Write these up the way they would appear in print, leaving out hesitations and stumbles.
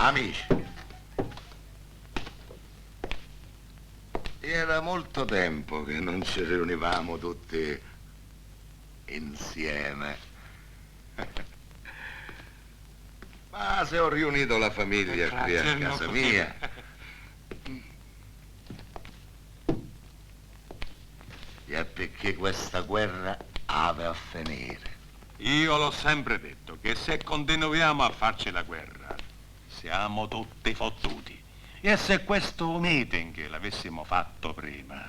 Amici, era molto tempo che non ci riunivamo tutti insieme. Ma se ho riunito la famiglia qui a casa mia, è perché questa guerra ave a finire. Io l'ho sempre detto che se continuiamo a farci la guerra siamo tutti fottuti. E se questo meeting l'avessimo fatto prima,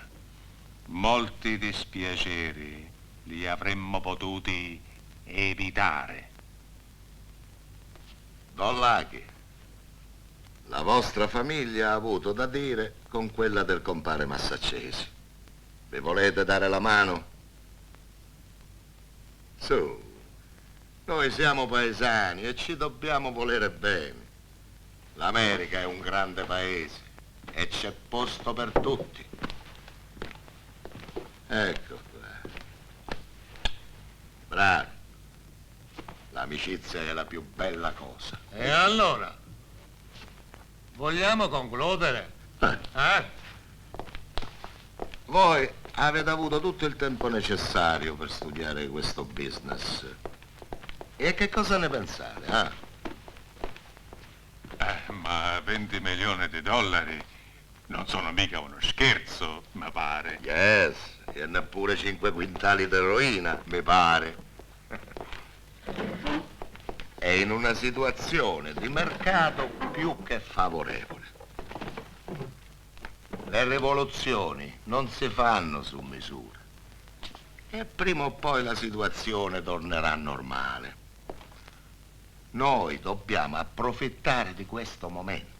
molti dispiaceri li avremmo potuti evitare. Don Lachi, la vostra famiglia ha avuto da dire con quella del compare Massaccesi. Vi volete dare la mano? Su, noi siamo paesani e ci dobbiamo volere bene. L'America è un grande paese e c'è posto per tutti. Ecco qua. Bravi. L'amicizia è la più bella cosa. E allora? Vogliamo concludere? Voi avete avuto tutto il tempo necessario per studiare questo business. E che cosa ne pensate, Ma 20 milioni di dollari non sono mica uno scherzo, mi pare. Yes, e neppure 5 quintali di eroina, mi pare. È in una situazione di mercato più che favorevole. Le rivoluzioni non si fanno su misura e prima o poi la situazione tornerà normale. Noi dobbiamo approfittare di questo momento.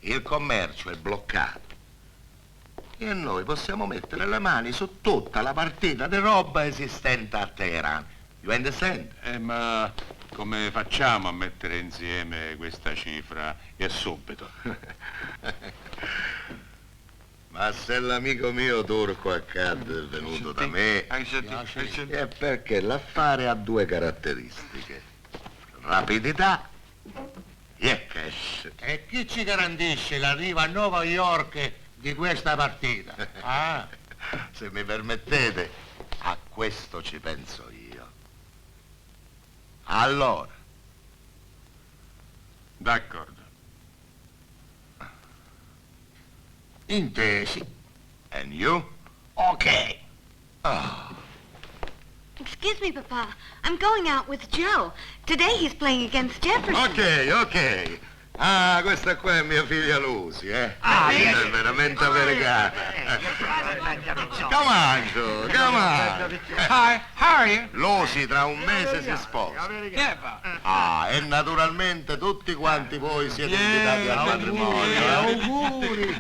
Il commercio è bloccato e noi possiamo mettere le mani su tutta la partita di roba esistente a Teheran. You understand? Ma come facciamo a mettere insieme questa cifra e subito? Ma se l'amico mio turco Akkad è venuto da me, è perché l'affare ha due caratteristiche: rapidità e cash. E chi ci garantisce l'arrivo a New York di questa partita? Ah, Se mi permettete, a questo ci penso io. Allora, D'accordo. intesi. and you? Ok. Excuse me, Papa. I'm going out with Joe. Today he's playing against Jefferson. Ok, ok. Ah, questa qua è mia figlia Lucy, eh? È veramente americana. Come on, Joe, come on. Hi, how are you? Lucy tra un mese si sposa. Ah, e naturalmente tutti quanti voi siete invitati al matrimonio. Auguri.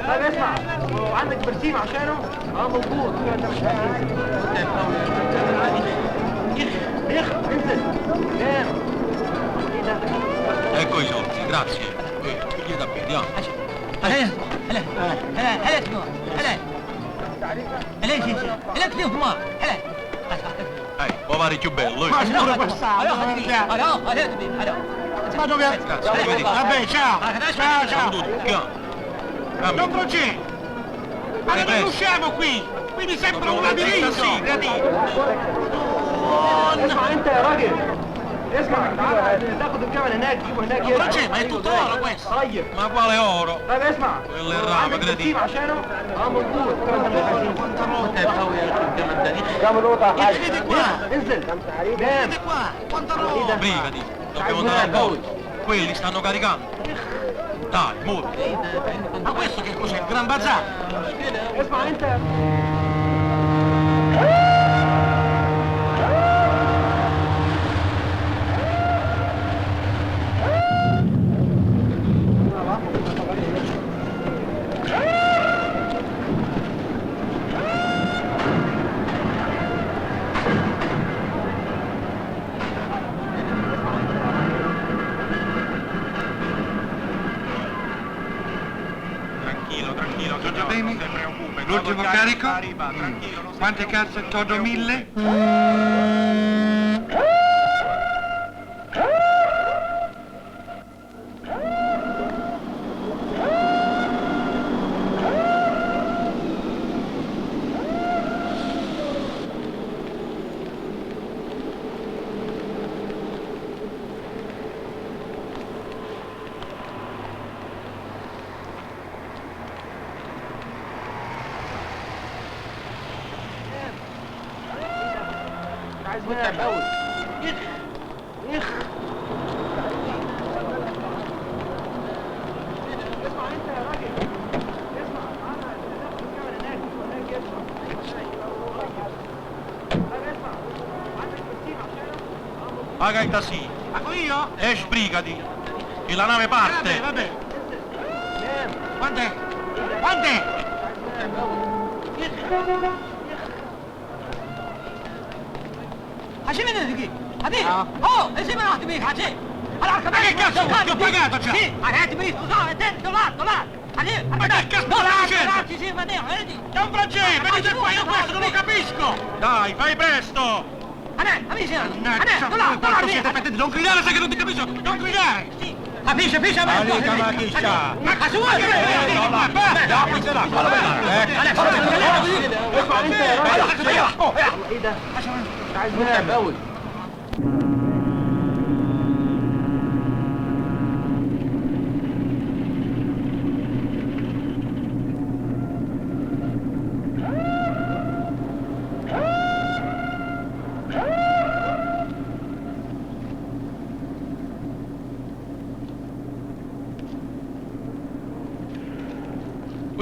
طيب اسمع، وعندك برسيم عشانه؟ اه موجود. اخ انزل. نام. ايه ده؟ Ecco i soldi, grazie. Figli da bere, andiamo. هلا هلا هلا هلا شنو هلا هلا شي شي هلا كيف ما هلا Può fare più bello. Ma sicuro passato. هلا هلا هلا Vado via. Grazie, vedi. Vabbè, ciao. Ciao, ciao. Don Croce, ma Vai, dove presto. usciamo qui? Qui mi sembra un Proprio una labirinto. اسمع انت يا راجل. اسمع تعال تاخد الجمل هناك تجيبه هناك Ma Croce, ma è tutto oro questo. طيب Ma quale oro? طيب اسمع. Quello è rame, عندك برسيم credito. عشانه؟ اه موجود. جمل قطع E vedete qua, انزل. نام. vedete qua, quanta roba. Brigati, dobbiamo andare a bordo. Quelli stanno caricando. Dai, muoviti. Ma questo che cos'è? Il Gran Bazar? اسمع انت. Tranquillo, tranquillo, tutto bene? L'ultimo carico? Quante cazzo? Todo 1000? عايز منك قوي. اخ اسمع انت يا راجل. اسمع تعالى تاخد الجمل هناك هناك اسمع. طيب اسمع عندك برسيم عشانه؟ Paga il tassì. Pago io? E sbrigati. Che la nave Vabbè, parte. vabbè. نام. Quant'è? عشان من هذيك هذيك اوه ايش بنات بيك عشان انا كمان che cazzo vuoi? Ti ho pagato già! sì انا بيك دولار هذيك Ma che cazzo stai facendo? دولار sì va bene vedi È un francese, venite qua, io questo non lo capisco! Dai, fai presto! انا amici Mannaggia, دولار quanto siete pettiti! Non gridare, sai che non ti capisco! Non gridare! capisce عليك ما كيشا Ma che vuoi?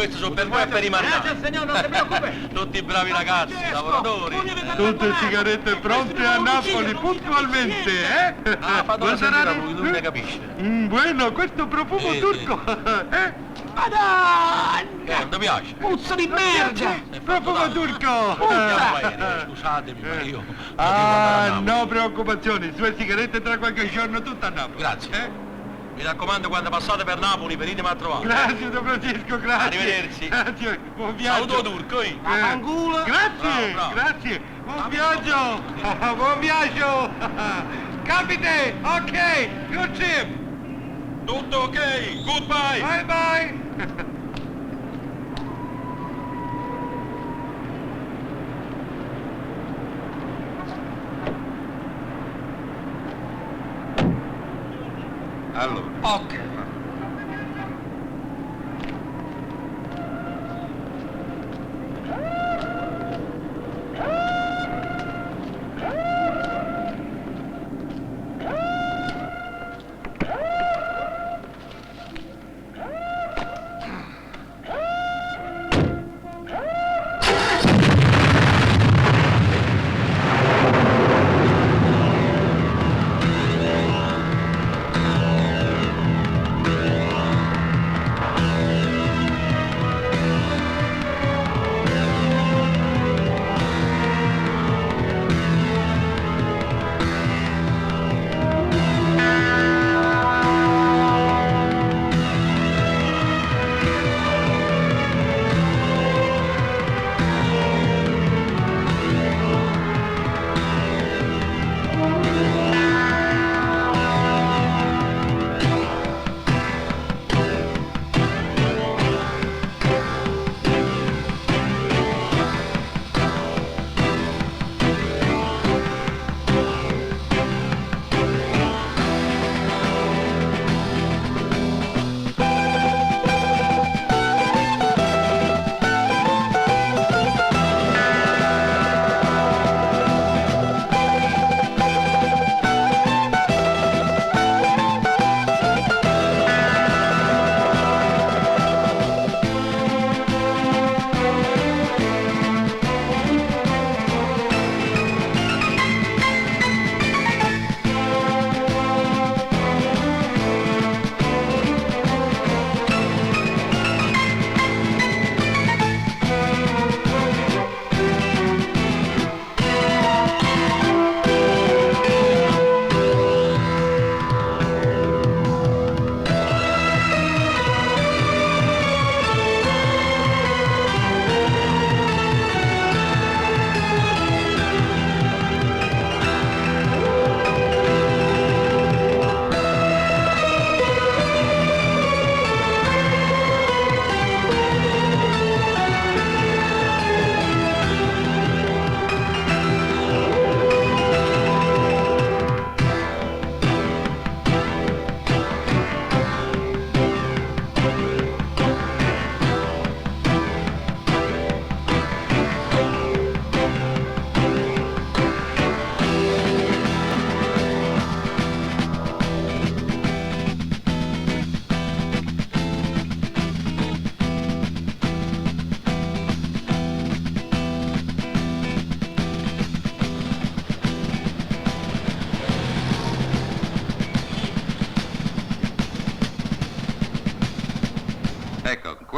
Questi sono per voi e per i Grazie mannati. signor, non si preoccupi. Tutti bravi ragazzi, lavoratori. Tutte sigarette pronte a Napoli puntualmente, eh? Ah, fa dove sentire lui, non ne capisce. Bueno, questo profumo turco, eh? Madonna! Non ti piace? Puzza di merda! Profumo turco! Andiamo aereo, scusatemi, ma io... Ah, no preoccupazioni, sue sigarette tra qualche giorno tutta a Napoli. Grazie. Eh? Mi raccomando, quando passate per Napoli, venitemi a trovare. Grazie, Don Francesco, grazie. Arrivederci. Grazie, buon viaggio. Saluto turco, io. Fanculo! Grazie, Bravo, bravo. grazie. Buon viaggio. Buon viaggio. Capite, ok, good trip. Tutto ok, goodbye. Bye bye. Allora, Ok.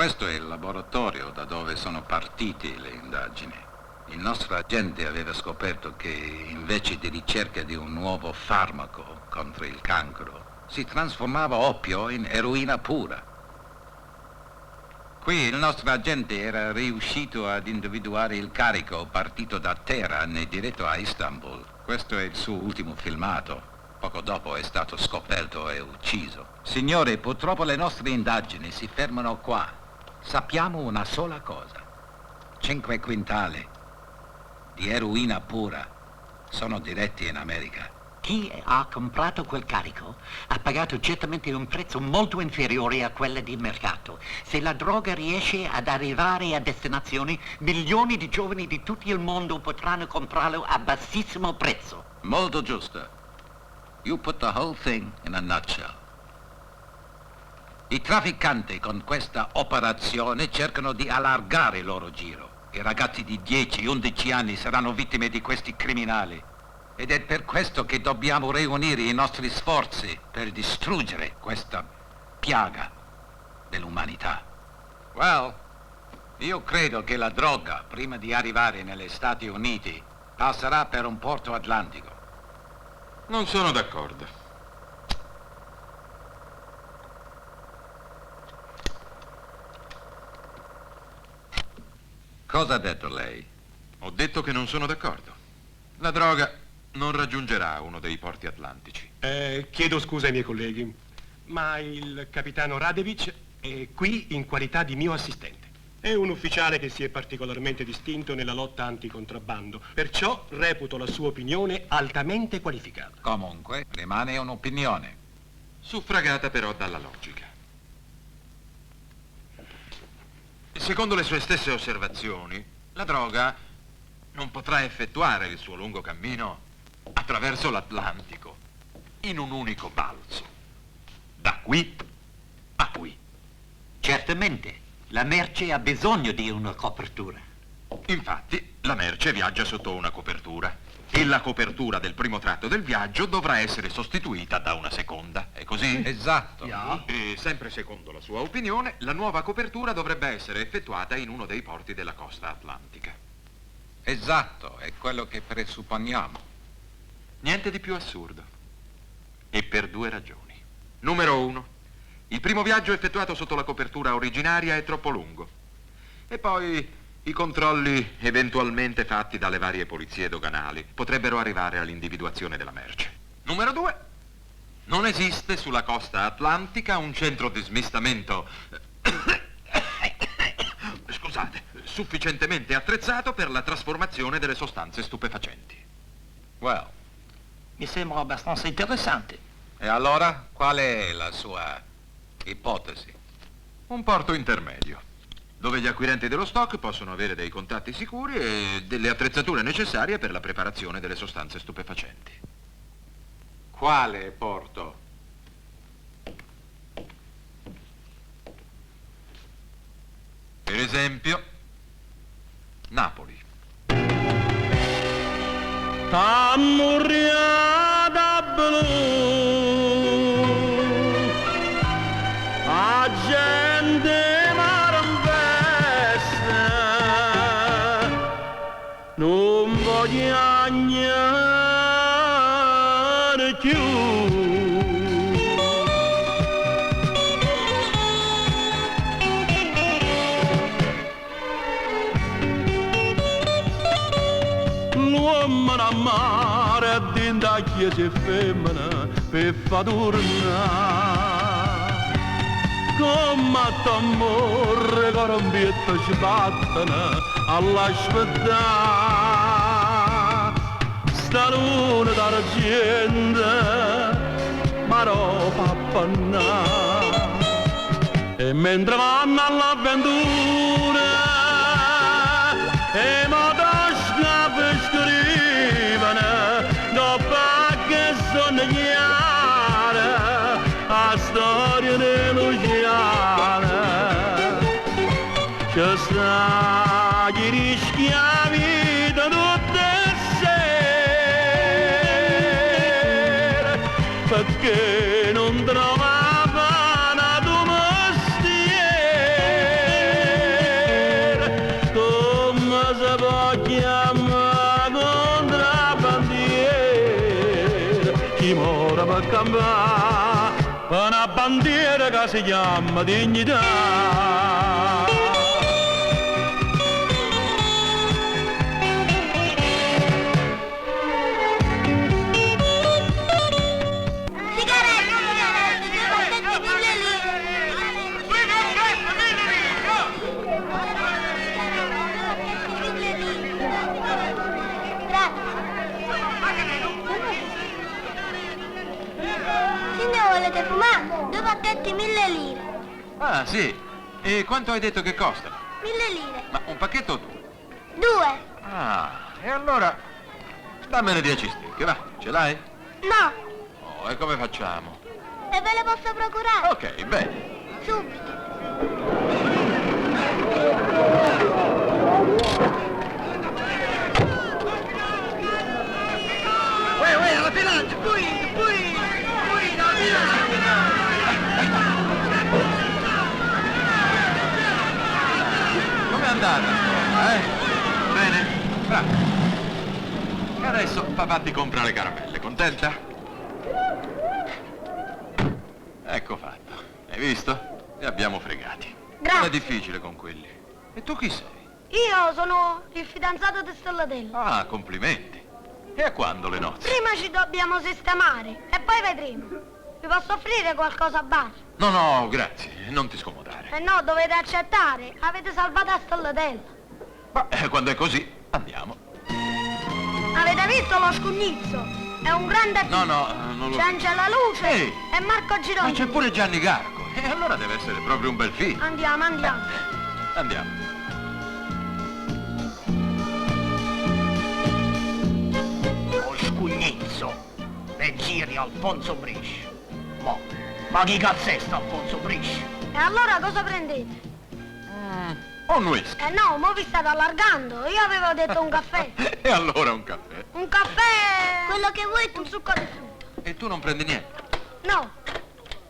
Questo è il laboratorio da dove sono partite le indagini. Il nostro agente aveva scoperto che invece di ricerca di un nuovo farmaco contro il cancro, si trasformava oppio in eroina pura. Qui il nostro agente era riuscito ad individuare il carico partito da Teheran e diretto a Istanbul. Questo è il suo ultimo filmato. Poco dopo è stato scoperto e ucciso. Signore, purtroppo le nostre indagini si fermano qua. Sappiamo una sola cosa. 5 quintali di eroina pura sono diretti in America. Chi ha comprato quel carico ha pagato certamente un prezzo molto inferiore a quello di mercato. Se la droga riesce ad arrivare a destinazione, milioni di giovani di tutto il mondo potranno comprarlo a bassissimo prezzo. Molto giusto. You put the whole thing in a nutshell. I trafficanti con questa operazione cercano di allargare il loro giro. I ragazzi di 10-11 anni saranno vittime di questi criminali. Ed è per questo che dobbiamo riunire i nostri sforzi per distruggere questa piaga dell'umanità. Well, io credo che la droga, prima di arrivare negli Stati Uniti, passerà per un porto atlantico. Non sono d'accordo. Cosa ha detto lei? Ho detto che non sono d'accordo. La droga non raggiungerà uno dei porti atlantici. Chiedo scusa ai miei colleghi, ma il capitano Radevic è qui in qualità di mio assistente. È un ufficiale che si è particolarmente distinto nella lotta anticontrabando, perciò reputo la sua opinione altamente qualificata. Comunque, rimane un'opinione. Suffragata però dalla logica. Secondo le sue stesse osservazioni, la droga non potrà effettuare il suo lungo cammino attraverso l'Atlantico in un unico balzo, da qui a qui. Certamente, la merce ha bisogno di una copertura. Infatti, la merce viaggia sotto una copertura e la copertura del primo tratto del viaggio dovrà essere sostituita da una seconda. È così? Esatto. E sempre secondo la sua opinione, la nuova copertura dovrebbe essere effettuata in uno dei porti della costa atlantica. Esatto, è quello che presupponiamo. Niente di più assurdo. E per 2 ragioni. Numero 1. Il primo viaggio effettuato sotto la copertura originaria è troppo lungo. E poi i controlli eventualmente fatti dalle varie polizie doganali potrebbero arrivare all'individuazione della merce. Numero 2. Non esiste sulla costa atlantica un centro di smistamento scusate, sufficientemente attrezzato per la trasformazione delle sostanze stupefacenti. Well, Mi sembra abbastanza interessante. e allora qual è la sua ipotesi? Un porto intermedio, dove gli acquirenti dello stock possono avere dei contatti sicuri e delle attrezzature necessarie per la preparazione delle sostanze stupefacenti. Quale porto? Per esempio, Napoli. Tammurriata blu, a gente marambesta, non voglio agnare più. L'uomo a mare dentro a chiesa e femmina per fa tornare. Come t'amore che rombietta ci battono all'aspettare. Sta luna d'argento ma roba appannare. E mentre vanno all'avventura e motoscape scrivono dopo che sognare a storia delusiana c'è sta chi rischia vita tutte sere perché non trovava una domestiere. te può chiamare contrabbandiere, chi muore per campare, per una bandiera che si chiama dignità. Signore, volete fumare? 2 pacchetti 1000 lire. Ah, sì. E quanto hai detto che costano? 1000 lire. Ma un pacchetto o 2? 2. Ah, e allora dammene 10 stecche, va. Ce l'hai? No. Oh, e come facciamo? E ve le posso procurare? Ok, bene. Subito. Uè, alla bilancia, poi, la bilancia! Com'è andata? Bene? Bravo. E adesso papà ti compra le caramelle, contenta? Ecco fatto. Hai visto? Li abbiamo fregati. Grazie. Non è difficile con quelli. E tu chi sei? Io sono il fidanzato di Stellatella. Ah, complimenti. E a quando le nozze? Prima ci dobbiamo sistemare e poi vedremo. Vi posso offrire qualcosa a bar? No, no, grazie. Non ti scomodare. Eh no, dovete accettare. Avete salvato a Stellatella. Ma quando è così, andiamo. Avete visto lo scugnizzo? È un grande... No, non lo... C'è Angela Luce Ehi! e Marco Ma Gironi. c'è pure Gianni Garco. E allora deve essere proprio un bel film. Andiamo. Andiamo. Lo scugnizzo, le giri Alfonso Brisci. Ma chi cazzo è sto Alfonso Brisci? E allora cosa prendete? Un whisky. Eh no, mo vi state allargando. Io avevo detto un caffè. E allora un caffè. Un caffè... Quello che vuoi tu. Un succo di frutta. E tu non prendi niente? No,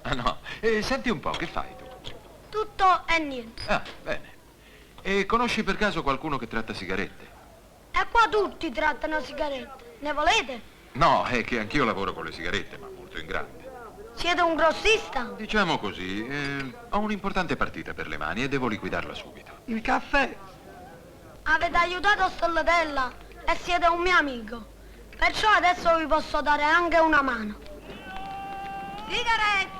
Ah no. E senti un po', che fai tu? tutto e niente. Ah, bene. E conosci per caso qualcuno che tratta sigarette? E qua tutti trattano sigarette. Ne volete? No, è che anch'io lavoro con le sigarette, ma molto in grande. Siete un grossista? Diciamo così, ho un'importante partita per le mani e devo liquidarla subito. Il caffè. Avete aiutato Stellatella e siete un mio amico. Perciò adesso vi posso dare anche una mano. Sigarette!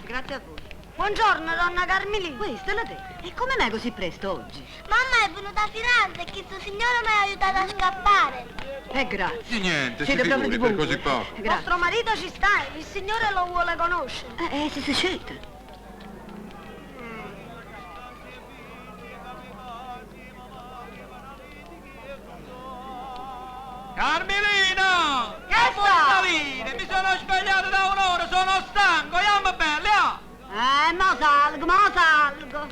Grazie a voi. Buongiorno, donna Carmelina. Questo è la te. E come mai così presto oggi? Mamma è venuta a Firenze e questo signore mi ha aiutato a scappare. Grazie. Di niente, Siete si proprio figuri, di per buon così cuore. poco. Grazie. Vostro marito ci sta, il signore lo vuole conoscere. Si scelta. Carmelina! Che sta? Mi sono svegliato da un'ora, sono stanco, andiamo belle, ah! Mo salgo.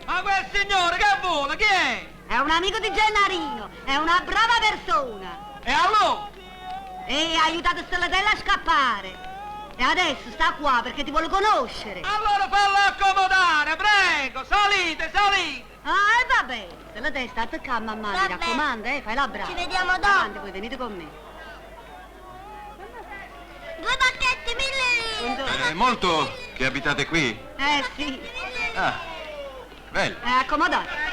Ma quel signore che vuole, chi è? È un amico di Gennarino, è una brava persona. E allora? E ha aiutato Stellatella a scappare. E adesso sta qua perché ti vuole conoscere. Allora fallo accomodare, prego, salite! E vabbè, Stellatella sta attaccata a mamma, mi Vabbè. raccomando, fai la brava. Ci vediamo dopo. Avanti, poi venite con me. 2 pacchetti 1000 lire. È molto che abitate qui? Sì. Ah, bello. Accomodate.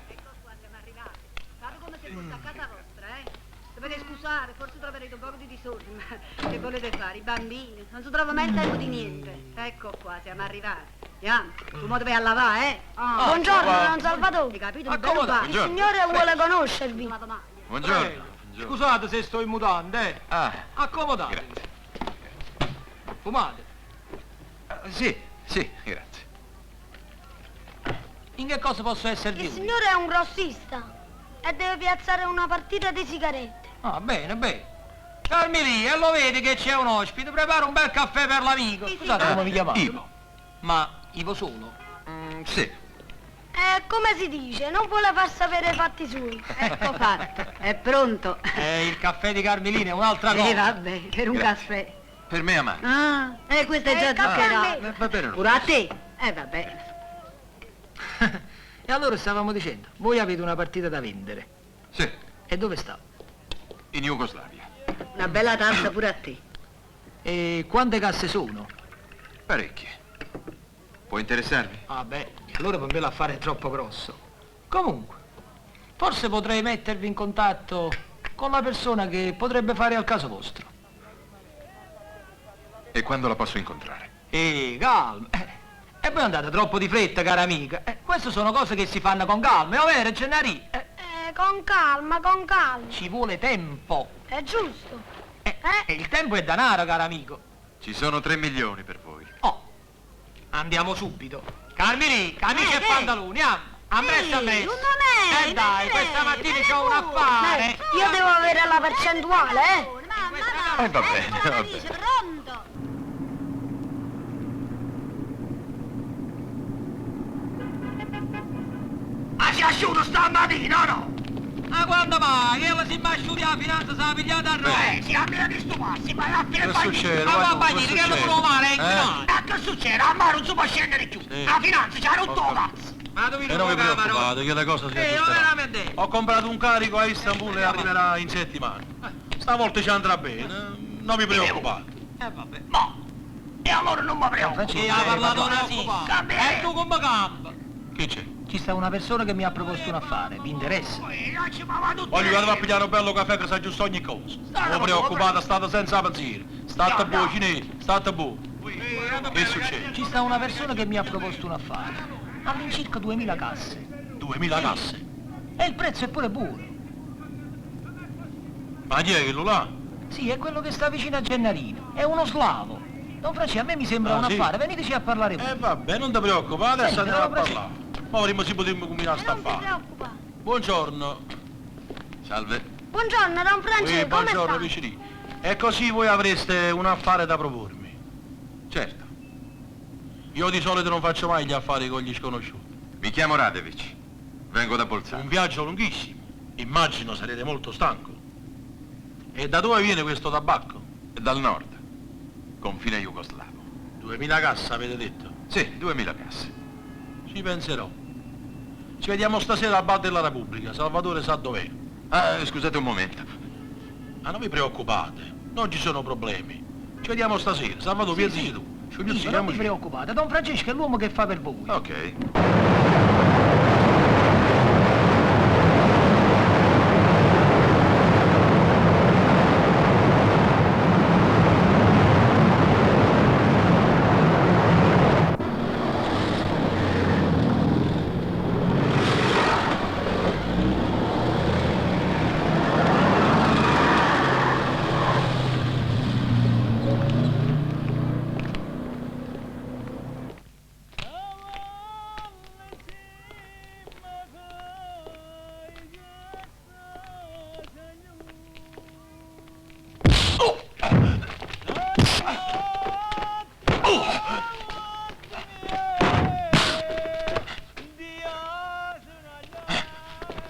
Ecco qua, siamo arrivati. Fate come se fosse a casa vostra, Dovete scusare, forse troverete un poco di disordine, ma che volete fare? I bambini, non si trova mai il tempo di niente. Ecco qua, siamo arrivati. Andiamo, tu mo devi a lavare, Buongiorno, don Salvatore. Hai capito? Accomodate. Il Buongiorno. signore vuole conoscervi. Buongiorno. Scusate se sto in mutande, Ah, accomodate. grazie. Fumate. Sì, grazie. In che cosa posso essere di Il utile? signore è un grossista e deve piazzare una partita di sigarette. Ah, bene. Carmelina, lo vedi che c'è un ospite, prepara un bel caffè per l'amico. Sì, sì. Scusate come vi chiamate? Ivo. Ma Ivo solo? Sì. Come si dice, non vuole far sapere i fatti suoi. Ecco fatto, è pronto. Il caffè di Carmelina è un'altra cosa. Vabbè, per un caffè. Per me, amare. Ah, questo è già il caffè a zuccherato. me. Va bene. Pure a te? Va bene. E allora stavamo dicendo, voi avete una partita da vendere. Sì, E dove sta? in Jugoslavia. Una bella tazza pure a te. E quante casse sono? Parecchie. Può interessarvi? Ah beh, allora per me l'affare è troppo grosso. Comunque, forse potrei mettervi in contatto con la persona che potrebbe fare al caso vostro. E quando la posso incontrare? Calma. E poi andate troppo di fretta, cara amica. Queste sono cose che si fanno con calma, è vero, Gennari? Con calma, con calma. Ci vuole tempo. È giusto. E il tempo è denaro, caro amico. Ci sono 3 milioni per voi. Oh, andiamo subito. Carmini, camicia e che? pantaloni, ammesso, ammesso. non è, Dai, questa mattina c'ho un affare. Io devo avere la percentuale, Va bene, va bene. Pronto? Ma si asciuga stamattina, no? Ma quando mai? Ella si asciuga la finanza, si è pigliata a noi. Si ha pigliato di stuparsi, ma alla fine Che succede? Ma va a Guarda, bagnare, che che lo succede? trovo male, inquinato. Che succede? A me non si può scendere più. La finanza ci ha rotto la cazzo. Ma dove E non vi preoccupate che le cose si aggiusteranno. veramente. Ho comprato un carico a Istanbul e arriverà in settimana. Stavolta ci andrà bene, non vi preoccupate. Vabbè. E allora non mi preoccupo. E ha parlato una sì. E tu come campo? Che c'è? Ci sta una persona che mi ha proposto un affare, vi interessa? Voglio che a pigliare un bello caffè che sa giusto ogni cosa. Non preoccupate, state senza pensiero. State buoni, cinesi, state buoni. Che succede? Ci sta una persona che mi ha proposto un affare. All'incirca 2000 casse. 2000 casse. E il prezzo è pure buono. Ma chi è quello là? Sì, è quello che sta vicino a Gennarino. È uno slavo. Don Franci, a me mi sembra Ah, un sì? affare, veniteci a parlare voi. Vabbè, non ti preoccupate, adesso Senti, andiamo a te lo presento. parlare. Ma prima si potremmo cominciare a Non ti staffare. preoccupare. Buongiorno. Salve. Buongiorno, Don Francesco, come Buongiorno sta? vicini. E così voi avreste un affare da propormi. Certo. Io di solito non faccio mai gli affari con gli sconosciuti. Mi chiamo Radevic. Vengo da Un Bolzano. viaggio lunghissimo. Immagino sarete molto stanco. E da dove viene questo tabacco? Dal nord. Confine jugoslavo. 2000 casse avete detto? Sì, 2000 casse. Ci penserò. Ci vediamo stasera al bar della Repubblica. Salvatore sa dov'è. Ah, scusate un momento. Ma non vi preoccupate. Non ci sono problemi. Ci vediamo stasera. Salvatore, pensi tu. Io, non vi preoccupate, Don Francesco è l'uomo che fa per voi. Ok.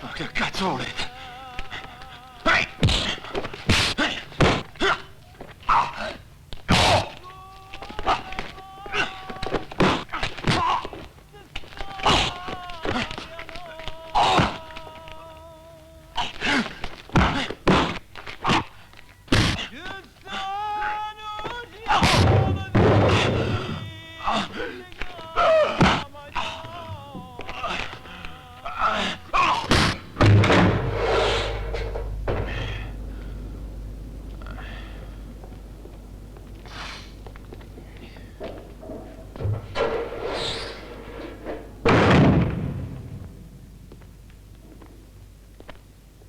Ma che cazzo volete?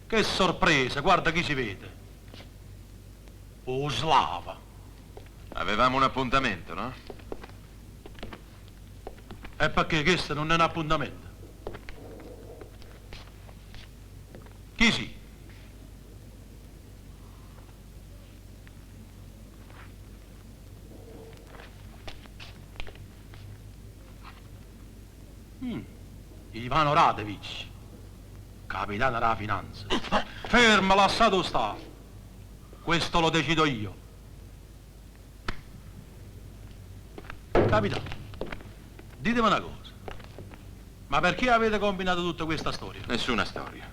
Che sorpresa, guarda chi si vede. Slava. Avevamo un appuntamento, no? E perché questo non è un appuntamento? Chi si? Ivano Radevic, capitano della finanza. Ferma, lasciato sta. Questo lo decido io. Capitano, ditemi una cosa. Ma perché avete combinato tutta questa storia? Nessuna storia.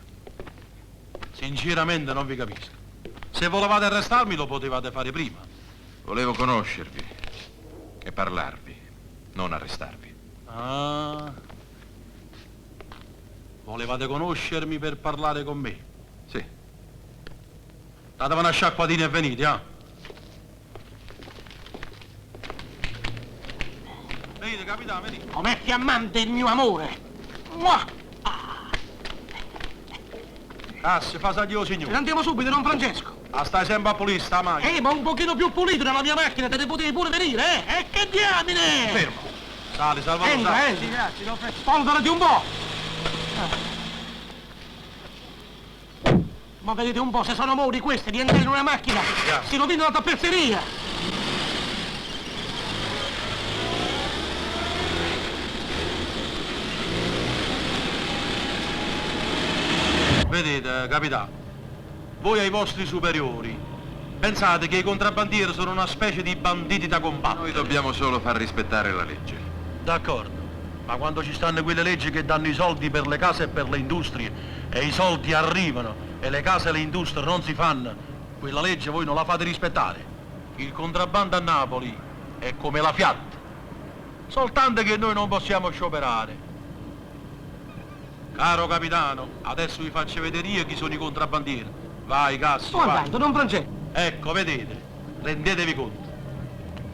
Sinceramente non vi capisco. Se volevate arrestarmi lo potevate fare prima. Volevo conoscervi e parlarvi, non arrestarvi. Ah. Volevate conoscermi per parlare con me? Sì. Datevi una sciacquatina e venite, ah? Venite, capitano, venite. Come fiammante il mio amore. Mua! Cassi, fa saggio, signore. Andiamo subito, Don Francesco. Ah, stai sempre a pulire sta macchina. Ma un pochino più pulito nella mia macchina, te ne potevi pure venire, eh? E che diamine! Fermo. Sali, Salvatore, sali. Sì, grazie, Don Francesco. Spolverati un po'. Ma vedete un po', se sono modi questi di entrare in una macchina, si rovina la tappezzeria. Vedete, capitano, voi ai vostri superiori pensate che i contrabbandieri sono una specie di banditi da combattere. Noi dobbiamo solo far rispettare la legge. D'accordo, ma quando ci stanno quelle leggi che danno i soldi per le case e per le industrie e i soldi arrivano e le case e le industrie non si fanno, quella legge voi non la fate rispettare. Il contrabbando a Napoli è come la Fiat, soltanto che noi non possiamo scioperare. Caro capitano, adesso vi faccio vedere io chi sono i contrabbandieri. Vai, Cassi, Sto vai. andando, Don Francesco. Ecco, vedete, rendetevi conto.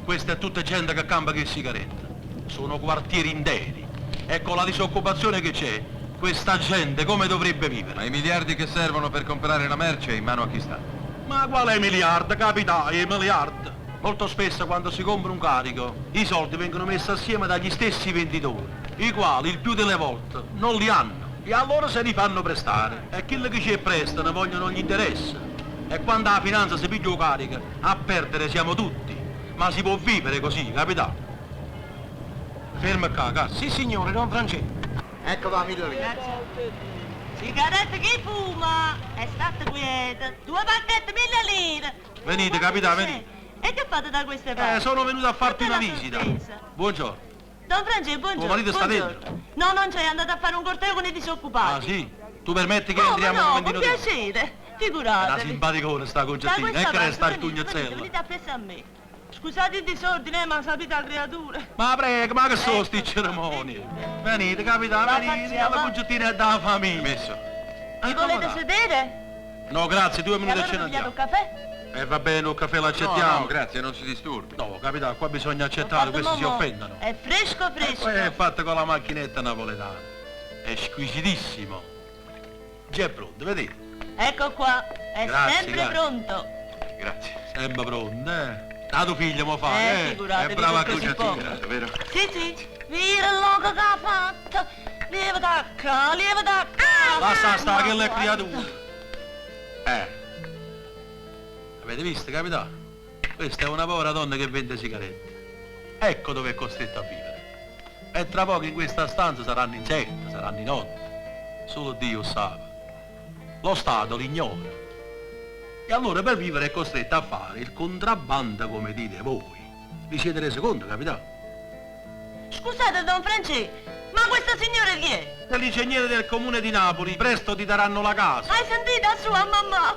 Questa è tutta gente che campa che sigaretta. Sono quartieri interi. E con la disoccupazione che c'è, questa gente come dovrebbe vivere? Ma i miliardi che servono per comprare la merce in mano a chi sta? Ma quale miliardo, capitano, i miliardi? Molto spesso quando si compra un carico, i soldi vengono messi assieme dagli stessi venditori, i quali il più delle volte non li hanno. E allora se li fanno prestare. E quelli che ci prestano vogliono non gli interessa. E quando la finanza si piglia carica, a perdere siamo tutti. Ma si può vivere così, capitano? Ferma qua, Cassi. Sì, signore, Don Francesco. Ecco va, 1000 lire. Sigarette chi fuma? È stato quieto. 2 pacchetti, 1000 lire. Venite, capitano, venite. E che fate da queste parti? Sono venuto a farti una Guarda la visita. sorpresa. Buongiorno. Don Francesco, buongiorno. Tuo marito sta buongiorno. dentro? No, non c'è, è andato a fare un corteo con i disoccupati. Ah, sì? Tu permetti che Oh, entriamo ma un no, momentino con dopo? piacere. È una Figuratevi. simpaticona sta Da concettina. questa E che parte, resta il venite, tugnazello? venite appresso a me. Scusate il disordine, ma sapete la creatura. Ma prego, ma che sono Ecco sti qua, cerimonie? ecco. Venite, capitano, La venite, facciamo? alla cucciottina della famiglia. Messo. Vi volete sedere? No, grazie, 2 E minuti e allora ce ne vi pigliate andiamo. un caffè? Va bene, un caffè No, l'accettiamo. no, grazie, non si disturbi. No, capitano, qua bisogna accettare, questi si offendono. È fresco fresco. Poi è fatto con la macchinetta napoletana. È squisitissimo. Già è pronto, vedete? Ecco qua, è Grazie, sempre grazie. pronto. Grazie. Sempre pronto, eh? Ah, tuo figlio mo fa, È figuratevi, brava a con così cucciottina. poco. Vero? Sì, sì. Vira il logo che ha fatto. Lieva d'acca, lieva d'acca. Lascia stare che le creature. Avete visto, capitano? Questa è una povera donna che vende sigarette. Ecco dove è costretta a vivere. E tra poco in questa stanza saranno insetti, saranno i notti. Solo Dio sa. Lo Stato l'ignora. E allora per vivere è costretta a fare il contrabbando, come dite voi. Vi siete resi conto, capitano? Scusate, Don Francesco, ma questa signora chi è? È l'ingegnere del comune di Napoli, presto ti daranno la casa. Hai sentito a sua mamma?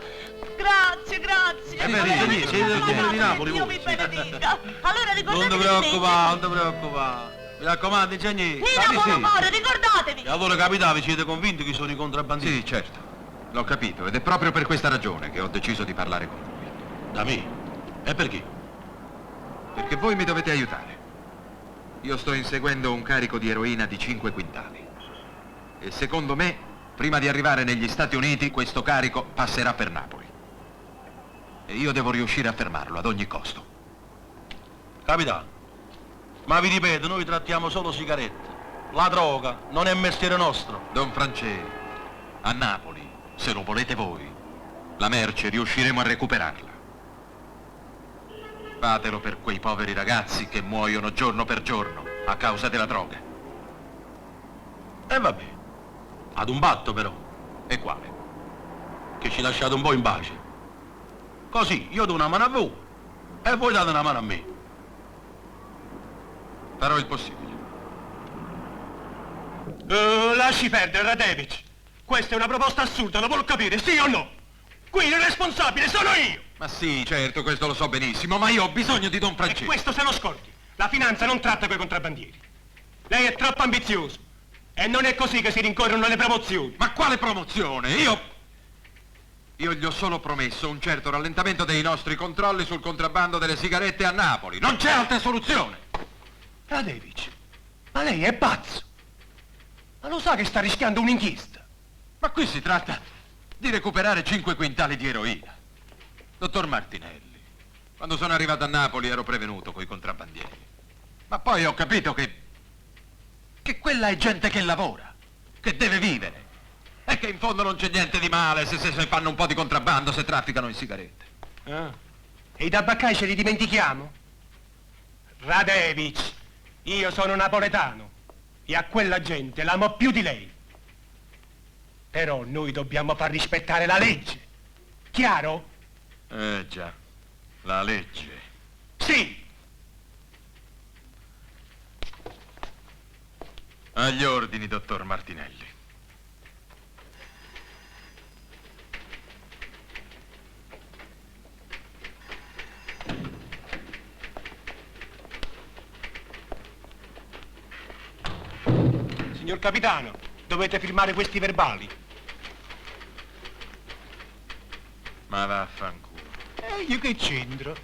Grazie, grazie. Beh, siete del comune di Napoli Dio voi. vi benedica. Allora ricordatevi Non ti di me. preoccupare, non ti preoccupare. Mi raccomando, ingegnere. Nino, buon cuore, ricordatevi. E allora, capitano, vi siete convinti che sono i contrabbandieri? Sì, certo. L'ho capito ed è proprio per questa ragione che ho deciso di parlare con voi. Da me? E perché? Perché voi mi dovete aiutare. Io sto inseguendo un carico di eroina di 5 quintali. E secondo me, prima di arrivare negli Stati Uniti, questo carico passerà per Napoli. E io devo riuscire a fermarlo ad ogni costo. Capitano, ma vi ripeto, noi trattiamo solo sigarette. La droga non è mestiere nostro. Don Francesco, a Napoli, se lo volete voi, la merce riusciremo a recuperarla. Fatelo per quei poveri ragazzi che muoiono giorno per giorno a causa della droga. E va bene. Ad un patto però. E quale? Che ci lasciate un po' in pace. Così, io do una mano a voi e voi date una mano a me. Farò il possibile. Lasci perdere, Radevic. Questa è una proposta assurda, lo vuol capire, sì o no? Qui il responsabile sono io! Ma sì, certo, questo lo so benissimo, ma io ho bisogno di Don E Francesco. questo se lo scordi. La finanza non tratta coi contrabbandieri. Lei è troppo ambizioso. E non è così che si rincorrono le promozioni. Ma quale promozione? Io gli ho solo promesso un certo rallentamento dei nostri controlli sul contrabbando delle sigarette a Napoli. Non c'è altra soluzione. Radevic, ma lei è pazzo. Ma lo sa che sta rischiando un'inchiesta? Ma qui si tratta di recuperare 5 quintali di eroina. Dottor Martinelli, quando sono arrivato a Napoli ero prevenuto coi contrabbandieri. Ma poi ho capito che quella è gente che lavora, che deve vivere. E che in fondo non c'è niente di male se fanno un po' di contrabbando, se trafficano in sigarette. Ah. E i tabaccai ce li dimentichiamo? Radevic, io sono napoletano e a quella gente l'amo più di lei. Però noi dobbiamo far rispettare la legge. Chiaro? Già, la legge. Sì! Agli ordini, dottor Martinelli. Signor capitano, dovete firmare questi verbali. Ma vaffanculo. E io che c'entro?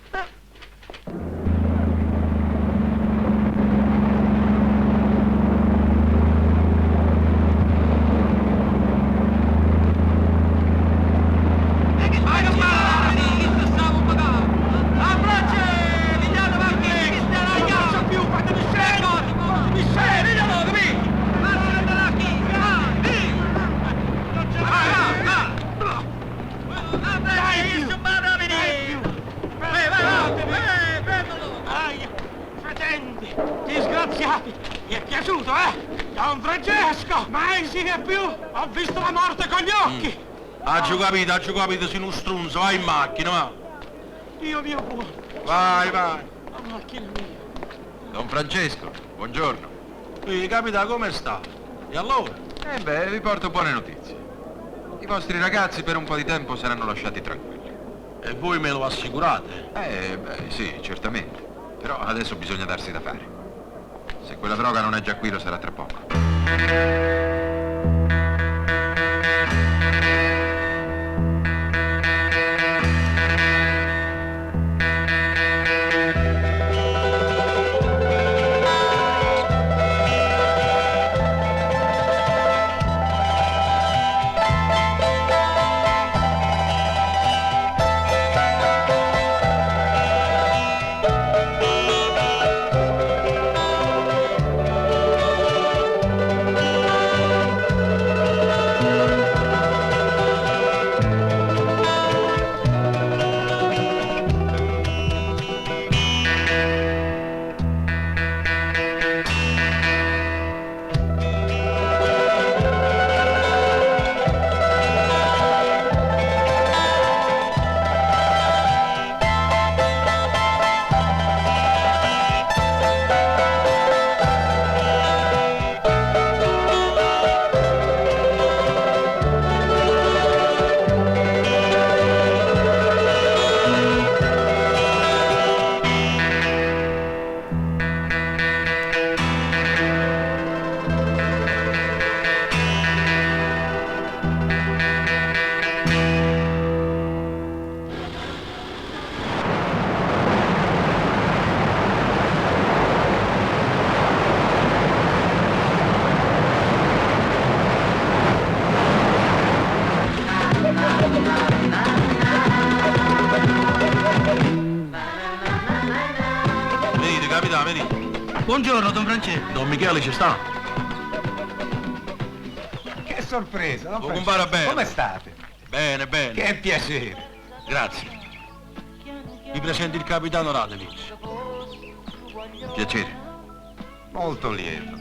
Disgraziati! Mi è piaciuto, eh? Don Francesco! Mai si è più! Ho visto la morte con gli occhi! Aggiù capito, si un strunzo, vai in macchina, va! Dio mio buono! Vai, vai! La macchina mia! Don Francesco, buongiorno. Capitano, come sta? E allora? Vi porto buone notizie. I vostri ragazzi per un po' di tempo saranno lasciati tranquilli. E voi me lo assicurate? Sì, certamente. Però adesso bisogna darsi da fare. Se quella droga non è già qui, lo sarà tra poco. Buongiorno, Don Francesco. Don Michele ci sta? Che sorpresa, Don Lo Francesco. compare bene. Come state? Bene, bene. Che piacere. Grazie. Mi presenti il capitano Radevic. Piacere. Molto lieto.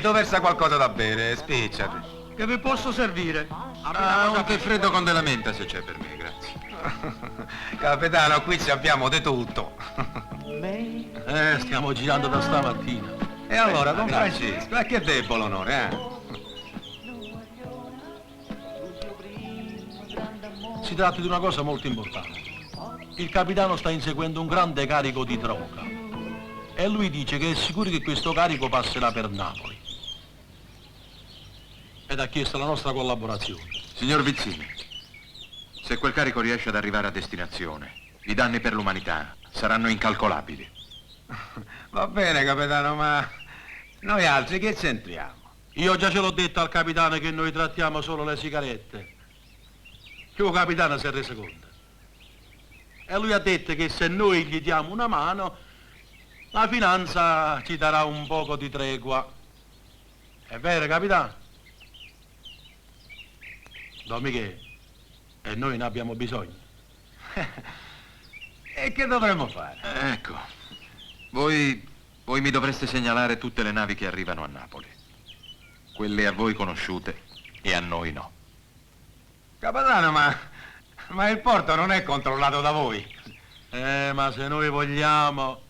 Tu versa qualcosa da bere, spicciati. Che vi posso servire? Un tè freddo con della menta se c'è per me, grazie. Capitano, qui ci abbiamo di tutto. Stiamo girando da stamattina. E allora, Don Francesco, che debole onore, eh? Si tratta di una cosa molto importante. Il capitano sta inseguendo un grande carico di droga. E lui dice che è sicuro che questo carico passerà per Napoli. Ed ha chiesto la nostra collaborazione. Signor Vizzini, se quel carico riesce ad arrivare a destinazione, i danni per l'umanità saranno incalcolabili. Va bene, capitano, ma noi altri che c'entriamo? Io già ce l'ho detto al capitano che noi trattiamo solo le sigarette. Il capitano si è reso conto. E lui ha detto che se noi gli diamo una mano, la finanza ci darà un poco di tregua. È vero, capitano? Don Michele, e noi ne abbiamo bisogno. E che dovremmo fare? Ecco, voi mi dovreste segnalare tutte le navi che arrivano a Napoli. Quelle a voi conosciute e a noi no. Capitano, ma il porto non è controllato da voi. Ma se noi vogliamo,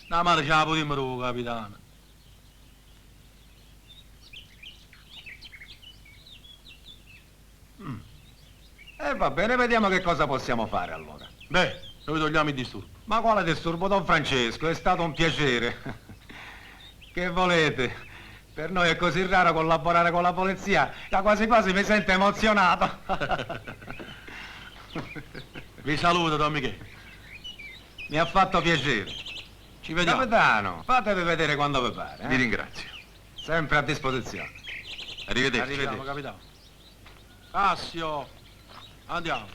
la mano ce la potremmo tu, capitano. Va bene, vediamo che cosa possiamo fare allora. Beh, noi togliamo il disturbo. Ma quale disturbo, Don Francesco? È stato un piacere. Che volete? Per noi è così raro collaborare con la polizia, da quasi quasi mi sento emozionato. Vi saluto, Don Michele. Mi ha fatto piacere. Ci vediamo. Capitano, fatevi vedere quando vi pare. Vi ringrazio. Sempre a disposizione. Arrivederci. Arrivediamo, capitano. Cassio, andiamo.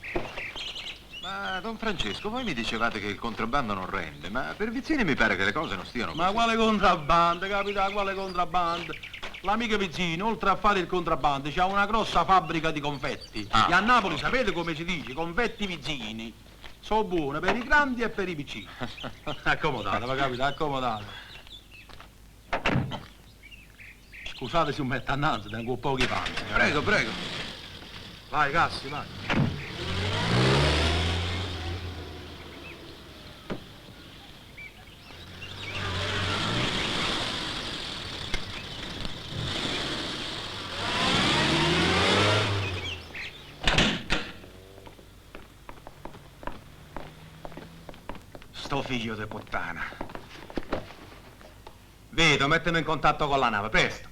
Ma, Don Francesco, voi mi dicevate che il contrabbando non rende, ma per Vizzini mi pare che le cose non stiano così. Ma quale contrabbando, capitano, quale contrabbando? L'amico Vizzini, oltre a fare il contrabbando, c'ha una grossa fabbrica di confetti. Ah. E a Napoli sapete come si dice? Confetti Vizzini. Sono buone per i grandi e per i piccini. Accomodate, va capitano, accomodate. Scusate se un metto annanzi, tengo pochi panni. Prego, prego. Vai, Cassi, vai. Sto figlio di puttana. Vito, mettimi in contatto con la nave, presto.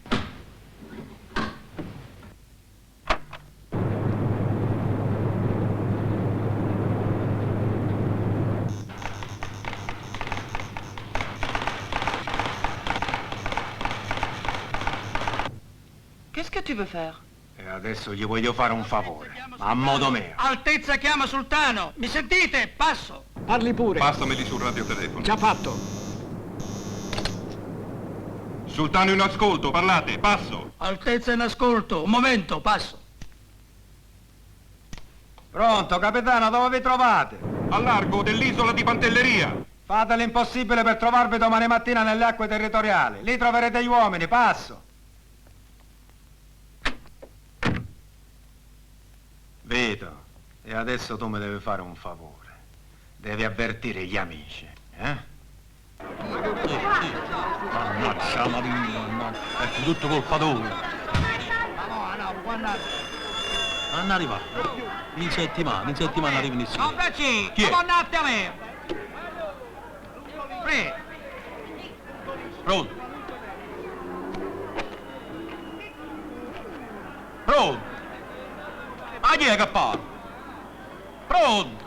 Qu'est-ce que tu veux faire? E adesso gli voglio fare un favore, ma a modo mio. Altezza chiama Sultano. Mi sentite? Passo. Parli pure. Passameli sul radiotelefono. Già fatto. Sultano in ascolto, parlate, passo. Altezza in ascolto. Un momento, passo. Pronto, capitano, dove vi trovate? A largo dell'isola di Pantelleria. Fate l'impossibile per trovarvi domani mattina nelle acque territoriali. Lì troverete gli uomini, passo. Vito, e adesso tu mi devi fare un favore. Devi avvertire gli amici, eh? Mannaggia la mia, ecco tutto colpa tua. Non arriva. In settimana arrivano insieme. Complici, Chi è? come andate a me? Prego. Pronto? Pronto? Ma chi è che parla? Pronto?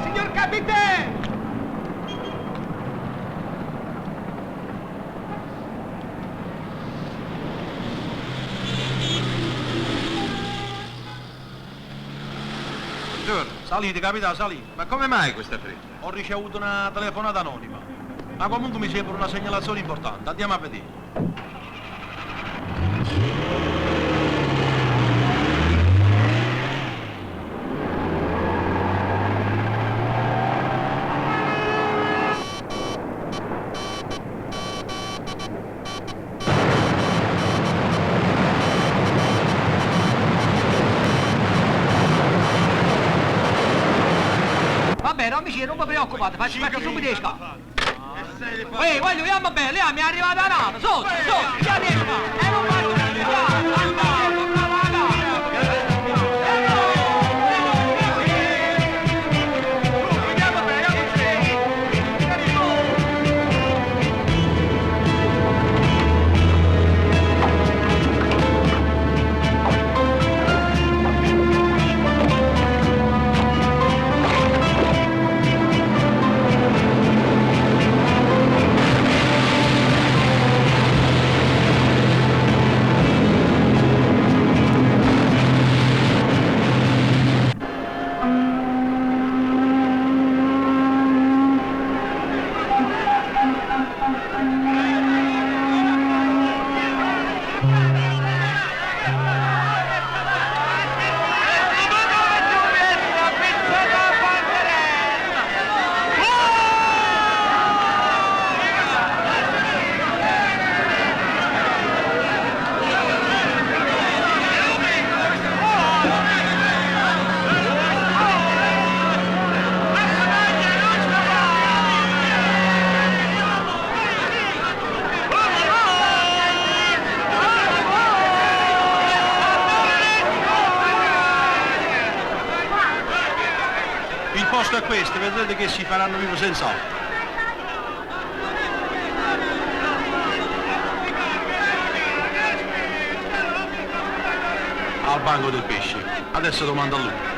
Signor capitano! Salite, capitano, salite. Ma come mai questa fretta? Ho ricevuto una telefonata anonima. Ma comunque mi sembra una segnalazione importante. Andiamo a vedere. Dai, non vi preoccupate, faccio partire subito le scale. Vogliamo bene, mi è arrivata la nave, sotto, via le scale. E non faccio Il posto è questo, vedrete che si faranno vivo senz'altro. Al banco del pesce. Adesso domando a lui.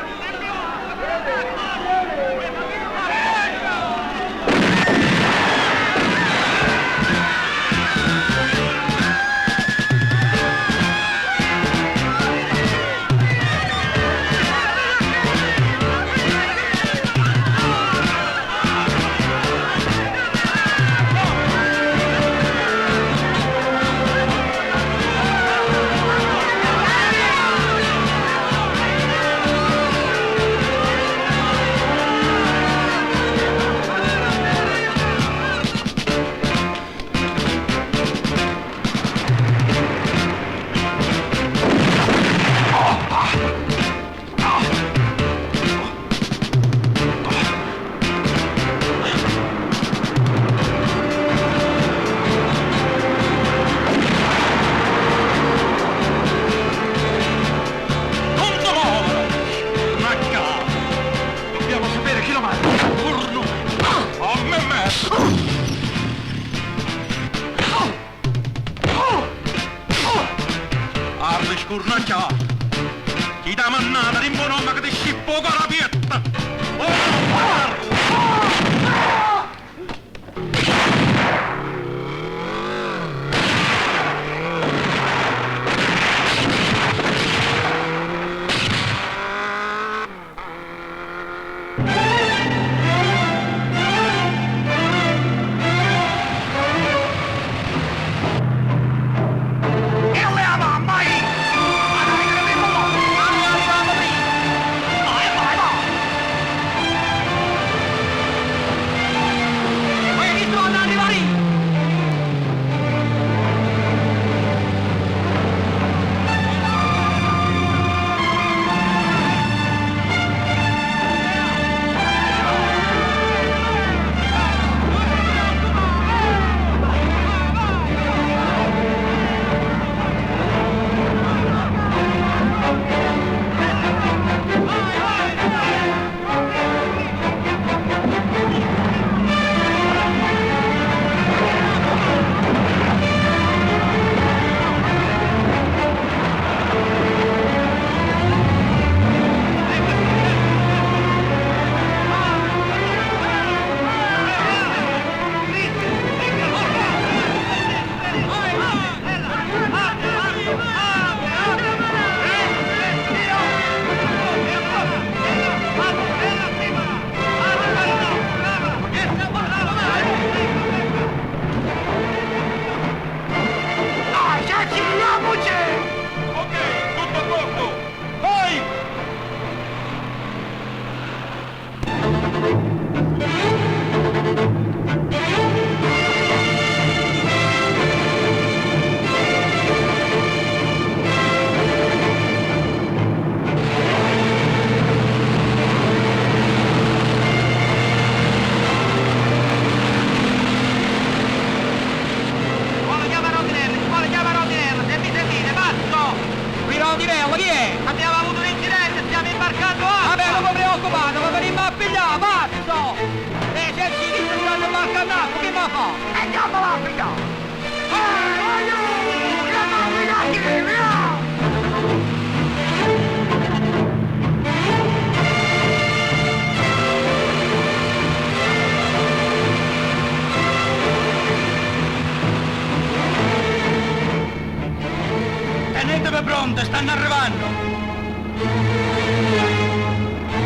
Tenetevi pronte, stanno arrivando!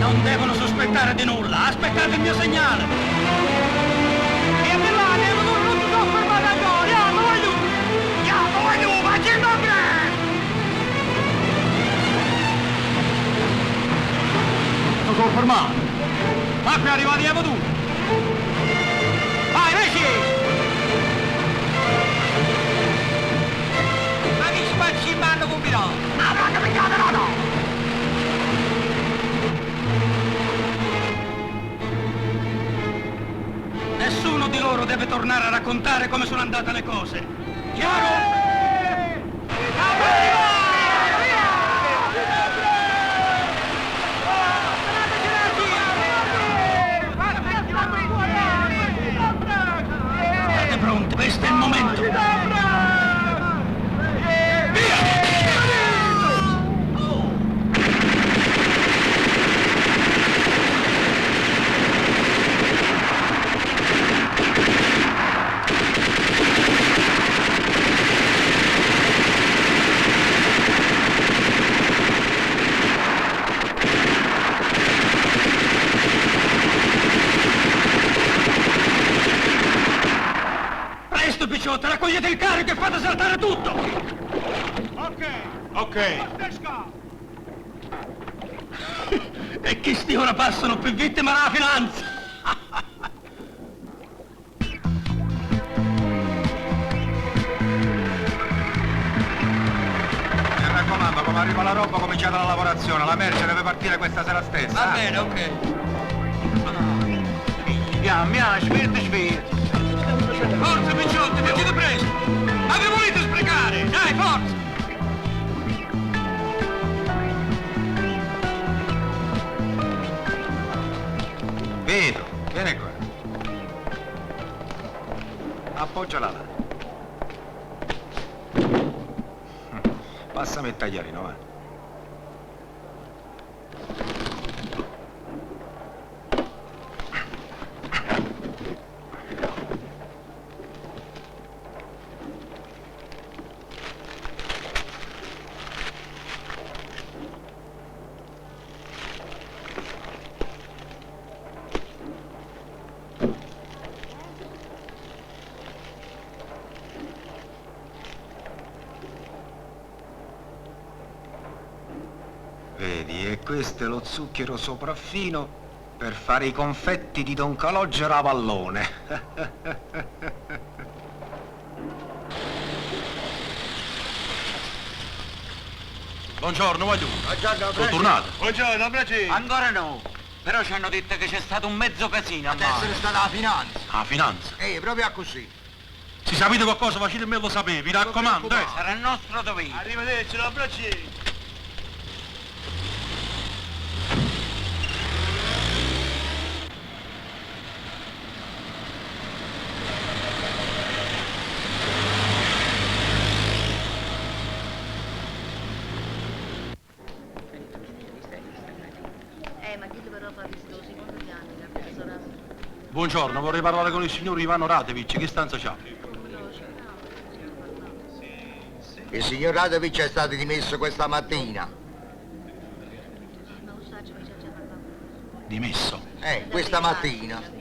Non devono sospettare di nulla, aspettate il mio segnale! E di là, non ti soffermare ancora! Andiamo, voglio! Andiamo, voglio! Facci nome! Non sono fermato! Ma qui arrivatiamo tu! Vai, Reci! Ma che spacci in mano combinato? No, pigliate, no! Nessuno di loro deve tornare a raccontare come sono andate le cose. Chiaro? State pronti, questo è il momento. Picciotta, raccogliete il carico e fate saltare tutto! Ok. E chi sti ora passano più vittime alla finanza? Mi raccomando, come arriva la roba cominciate la lavorazione, la merce deve partire questa sera stessa. Va bene, ok. Spirito. Forza, picciotti, mettete presto! Ma vi volete sprecare? Dai, forza! Vito, vieni qua. Appoggiala là. Passami il tagliarino, va. Vedi, e questo è lo zucchero sopraffino per fare i confetti di Don Calogero a pallone. Buongiorno, voglio. Sono tornato. Buongiorno, Abbracci. Ancora no. Però ci hanno detto che c'è stato un mezzo casino a Deve essere mare. stata la finanza. Ah, finanza. Proprio a così. Se sapete qualcosa facetemelo lo sapere, vi raccomando, eh. Sarà il nostro dovere. Arrivederci, Abbracci. Ma dillo però fa vistosi, quando ti anni, la professoressa? Buongiorno, vorrei parlare con il signor Ivano Radevic, che stanza c'ha? Il signor Radovic è stato dimesso questa mattina. Dimesso. Questa mattina.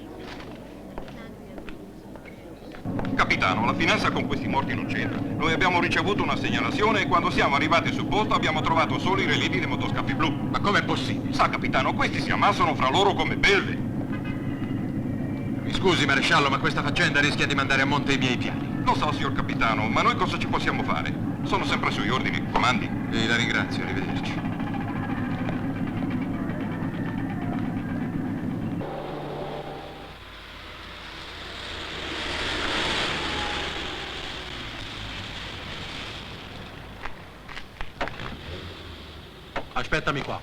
Capitano, la finanza con questi morti non c'entra. Noi abbiamo ricevuto una segnalazione e quando siamo arrivati sul posto abbiamo trovato solo i relitti dei motoscafi blu. Ma com'è possibile? Sa, capitano, questi si ammassano fra loro come belve. Mi scusi, maresciallo, ma questa faccenda rischia di mandare a monte i miei piani. Lo so, signor capitano, ma noi cosa ci possiamo fare? Sono sempre sui ordini, comandi. La ringrazio, arrivederci. Aspettami qua.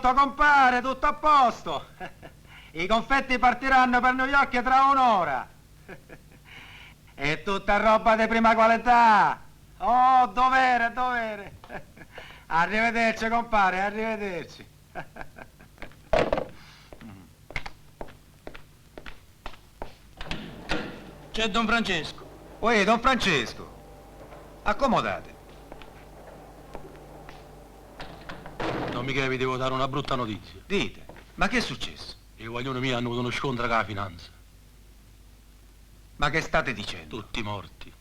Tutto, compare, tutto a posto. I confetti partiranno per New York tra un'ora. È tutta roba di prima qualità. Oh, dovere, dovere. Arrivederci, compare, arrivederci. C'è Don Francesco. Uè, Don Francesco, accomodate. Non mica vi devo dare una brutta notizia. Dite, ma che è successo? I guaglioni miei hanno avuto uno scontro con la finanza. Ma che state dicendo? Tutti morti.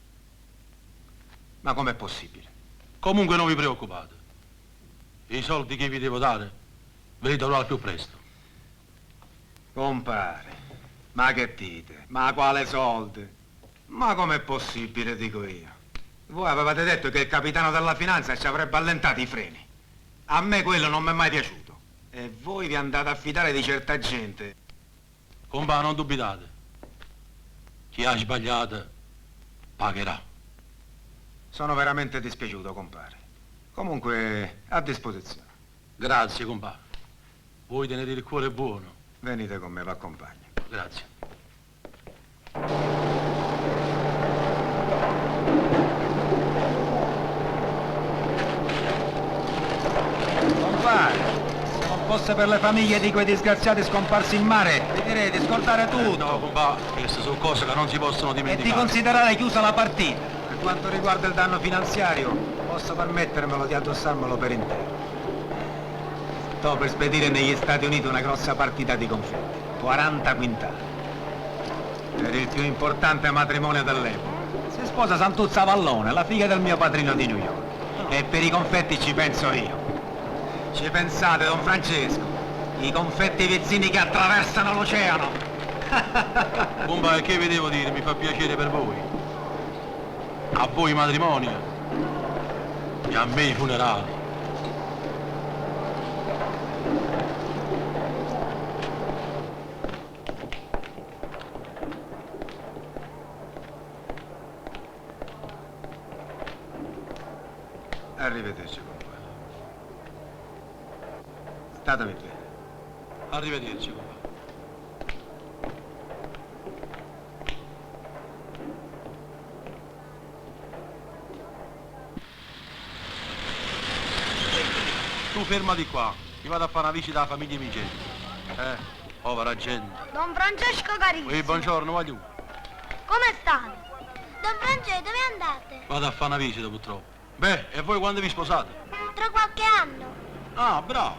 Ma com'è possibile? Comunque non vi preoccupate. I soldi che vi devo dare ve li darò al più presto. Compare, ma che dite? Ma quale soldi? Ma com'è possibile, dico io? Voi avevate detto che il capitano della finanza ci avrebbe allentato i freni. A me quello non mi è mai piaciuto. E voi vi andate a fidare di certa gente. Compà, non dubitate. Chi ha sbagliato pagherà. Sono veramente dispiaciuto, compare. Comunque, a disposizione. Grazie, compà. Voi tenete il cuore buono. Venite con me, vi accompagno. Grazie. Compare, se non fosse per le famiglie di quei disgraziati scomparsi in mare, vi direi di scordare tutto. No, compà, queste sono cose che non si possono E di dimenticare. considerare chiusa la partita. Per quanto riguarda il danno finanziario, posso permettermelo di addossarmelo per intero. Sto per spedire negli Stati Uniti una grossa partita di confetti, 40 quintali. Per il più importante matrimonio dell'epoca. Si sposa Santuzza Vallone, la figlia del mio padrino di New York. E per i confetti ci penso io. Ci pensate, Don Francesco? I confetti vizzini che attraversano l'oceano. Compà, che vi devo dire? Mi fa piacere per voi. A voi i matrimoni e a me i funerali. Arrivederci, compare. Statemi bene. Arrivederci, compà. Tu fermati qua, mi vado a fare una visita alla famiglia Vincenzi. Povera gente. Don Francesco carissimo. Buongiorno, voglio. Come state? Don Francesco, dove andate? Vado a fare una visita, purtroppo. Beh, e voi quando vi sposate? Tra qualche anno. Ah, bravo.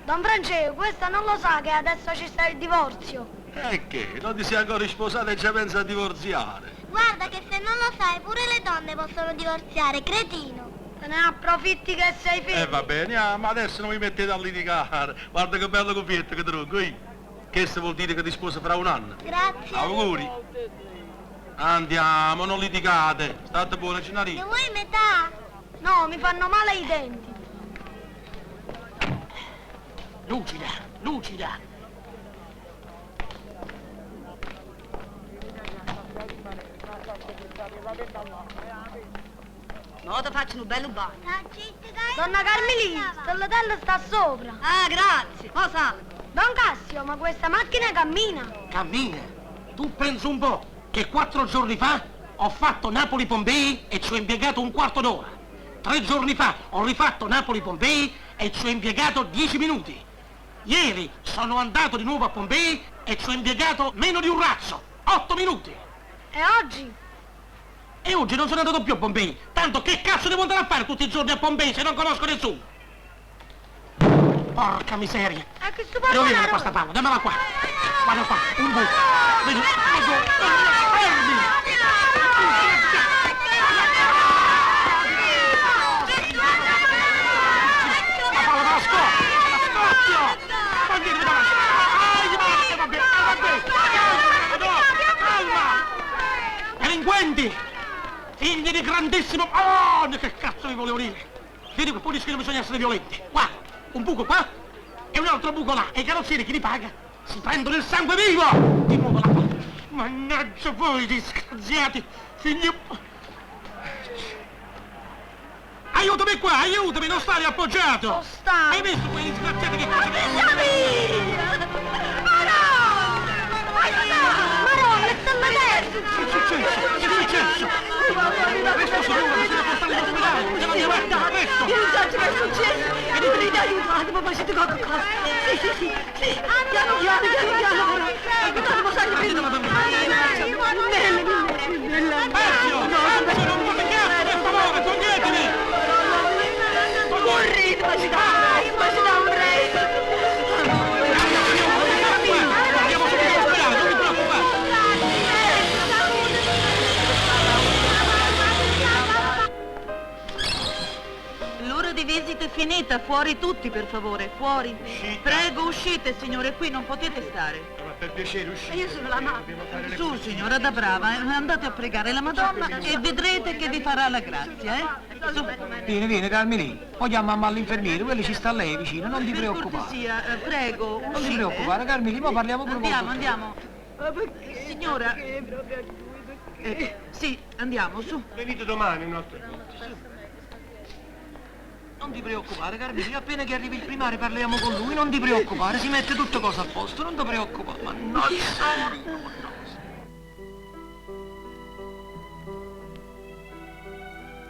Don Francesco, questo non lo sa che adesso ci sta il divorzio. E che? Non ti sei ancora sposato e già pensa a divorziare. Guarda che se non lo sai, pure le donne possono divorziare, cretino. Te ne approfitti che sei figlio. Va bene, ma adesso non vi mettete a litigare. Guarda che bello cuffietto che tronco, Questo vuol dire che ti sposa fra un anno. Grazie. Auguri. Andiamo, non litigate. State buone, Cinarino. Ne vuoi metà? No, mi fanno male i denti. Lucida, lucida. No, ti faccio un bello bagno. Donna Carmelina, stellatella sta sopra. Ah, grazie. Mo salgo. Don Cassio, ma questa macchina cammina. Cammina. Tu pensa un po' che 4 giorni fa ho fatto Napoli-Pompei e ci ho impiegato un quarto d'ora. 3 giorni fa ho rifatto Napoli-Pompei e ci ho impiegato 10 minuti. Ieri sono andato di nuovo a Pompei e ci ho impiegato meno di un razzo, 8 minuti. E oggi? E oggi non sono andato più a Pompei, tanto che cazzo devo andare a fare tutti i giorni a Pompei se non conosco nessuno? Porca miseria! E che sto Devo vivere parlando? questa palla, dammela qua! Guarda qua, un buco! Vedi, fermi! La palla me la scoppio! La scoppio! Non dirmi davanti! Calma! Delinquenti! Figli di grandissimo... Oh, che cazzo vi volevo dire? Vedi che pulisci che non bisogna essere violenti. Qua, un buco qua e un altro buco là. E i carrozzieri chi li paga? Si prendono il sangue vivo! Di nuovo la palla. Mannaggia voi, disgraziati! Figli... Aiutami qua, aiutami, non stare appoggiato! Lo sta! Hai visto quei disgraziati che cosa Marò, le stanno adesso! Che è successo? Che è successo? Questo sicuro, bisogna portarlo all'ospedale! Bisogna chiamarlo, questo! Io non so che è successo! Venite aiuto, andiamo a facendo qualcosa! Sì! Piano, però! Dobbiamo stare Marzio! Non vuole cazzo, per favore, toglietemi! Correte, ma ci dà un break! Andiamo subito all'ospedale, non ti preoccupare! L'ora di visita è finita, fuori tutti per favore, fuori. Prego, uscite signore, qui non potete stare. Ma per piacere, uscite. Io sono la mamma. Dobbiamo fare le Su signora, da brava, andate a pregare la Madonna e vedrete che vi farà la grazia, Su. Vieni, Carmelì. Poi chiamiamo all'infermiere, quello ci sta lei vicino, non ti Per preoccupare. cortesia, prego, Non ti uscite. preoccupare, Carmelì, ma parliamo pure con Andiamo. Signora, sì, andiamo, su. Venite domani un'altra volta. Non ti preoccupare, Carmelì, appena che arrivi il primario parliamo con lui, non ti preoccupare, si mette tutto cosa a posto, non ti preoccupare. Mannaggia!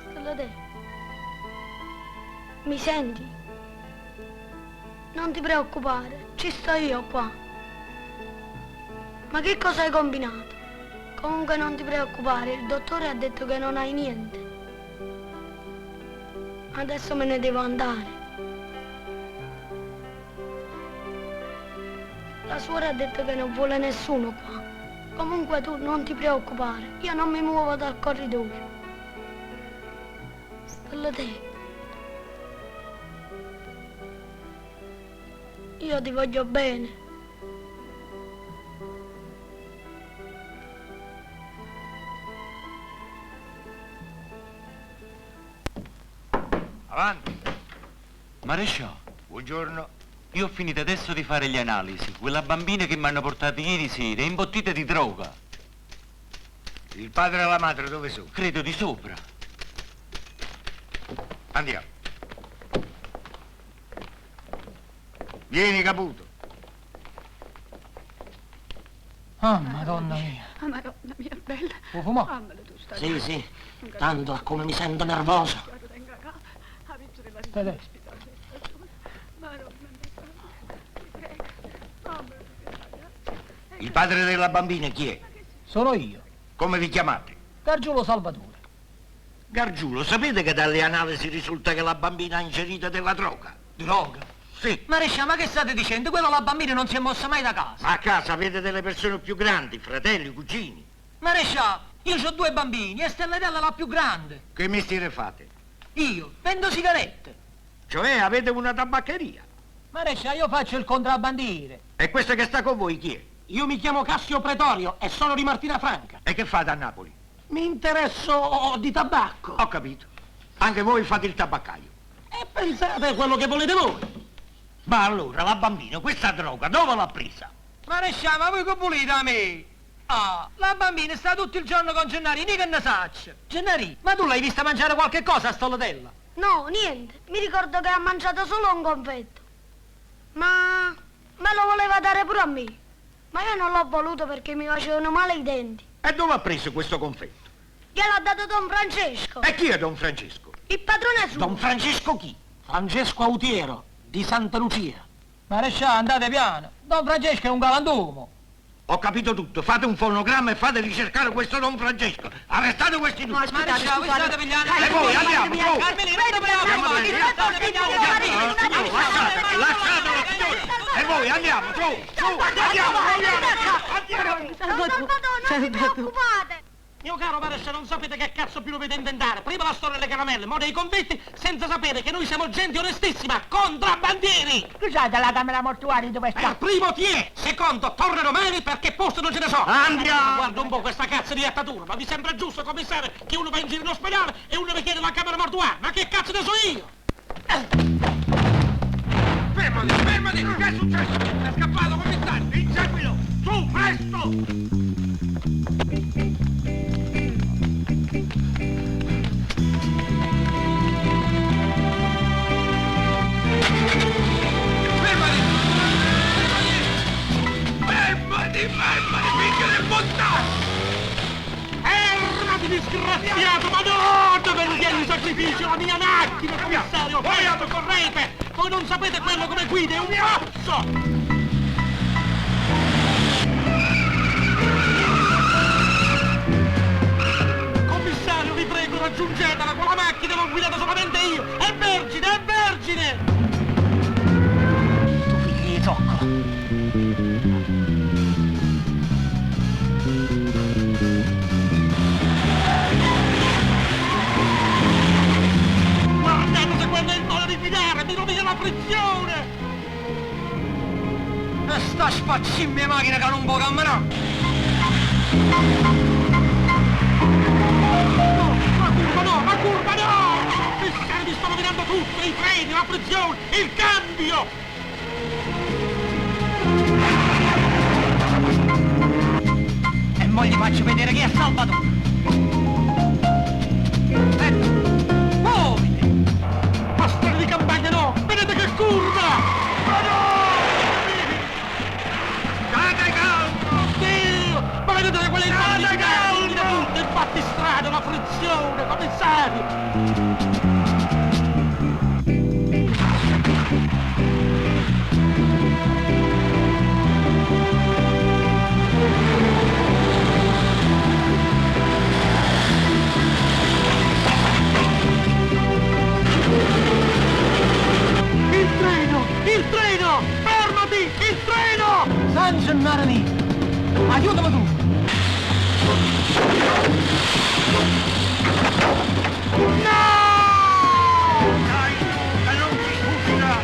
Stellate, mi senti? Non ti preoccupare, ci sto io qua. Ma che cosa hai combinato? Comunque non ti preoccupare, il dottore ha detto che non hai niente. Adesso me ne devo andare. La suora ha detto che non vuole nessuno qua. Comunque tu non ti preoccupare, io non mi muovo dal corridoio. Stellate, io ti voglio bene. Avanti. Maresciallo, Buongiorno. io ho finito adesso di fare le analisi. Quella bambina che mi hanno portato ieri sera è imbottita di droga. Il padre e la madre dove sono? Credo di sopra. Andiamo. Vieni, Caputo. Ah, Madonna mia. Ah, Madonna mia, bella! Può fumare? Fammelo tu, stai. Sì, tanto a come mi sento nervoso. Tenga qua. Ha vinto della Stai lì. ospitale. Madonna mia, ti prego. Fammelo, Il padre della bambina chi è? Sono io, Come vi chiamate? Gargiulo Salvatore. Gargiulo, sapete che dalle analisi risulta che la bambina ha ingerito della droga? Droga? Sì. Maresciallo, ma che state dicendo? Quella la bambina non si è mossa mai da casa. Ma a casa avete delle persone più grandi, fratelli, cugini. Maresciallo, io ho 2 bambini e Stellatella la più grande. Che mestiere fate? Io vendo sigarette. Cioè avete una tabaccheria. Maresciallo, io faccio il contrabbandiere. E questo che sta con voi chi è? Io mi chiamo Cassio Pretorio e sono di Martina Franca. E che fate a Napoli? Mi interesso di tabacco. Ho capito. Anche voi fate il tabaccaio. E pensate quello che volete voi. Ma allora, la bambina, questa droga, dove l'ha presa? Maresciallo, ma voi che volete da me? Ah, la bambina sta tutto il giorno con Gennari, mica ne saccia. Gennari, ma tu l'hai vista mangiare qualche cosa a Stellatella? No, niente. Mi ricordo che ha mangiato solo un confetto. Ma me lo voleva dare pure a me. Ma io non l'ho voluto perché mi facevano male i denti. E dove ha preso questo confetto? Gliel'ha dato Don Francesco. E chi è Don Francesco? Il padrone suo. Don Francesco chi? Francesco Autiero, di Santa Lucia. Maresciallo, andate piano. Don Francesco è un galantuomo. Ho capito tutto, fate un fonogramma e fate ricercare questo Don Francesco. Arrestate questi due. Maresciallo, voi state pigliando... E voi, andiamo, su. Carmeli, non te Lasciatelo, signore. E voi, andiamo, su, andiamo. Salvatore, non vi preoccupate. Mio caro Maresciallo, non sapete che cazzo più dovete inventare. Prima la storia delle caramelle, mo dei convitti, senza sapere che noi siamo gente onestissima, contrabbandieri! Scusate, la camera mortuaria dove sta? Primo chi è? Secondo, torre romani perché posto non ce ne sono! Andiamo! Guarda un po' questa cazzo di attatura, ma vi sembra giusto, commissario, che uno va in giro in ospedale e uno richiede la camera mortuaria? Ma che cazzo ne so io? Fermati, che è successo? È scappato, commissario, inseguilo! Su, presto! sacrificio la mia macchina, commissario! Presto, correte! Voi non sapete quello come guida, è un pazzo! Commissario, vi prego, raggiungetela, con la macchina l'ho guidata solamente io! È vergine, è vergine! Tu figli di zocco. Guardate se quello è il modo di guidare, mi rovina la frizione! E sta spaccimia macchina che non può camminare! No, la curva no! Mi stanno rovinando tutto, i freni, la frizione, il cambio! E mo gli faccio vedere chi è Salvatore. Muoviti! A strada di campagna no! Vedete che curva! Ma no! Cade calmo! Dio! Ma vedete quelle immagini di tutto, il battistrada, la frizione, commissario! Il treno! Fermati! Il treno! San Gennarani, aiutami tu! No! Dai, che non ti sfuggirà!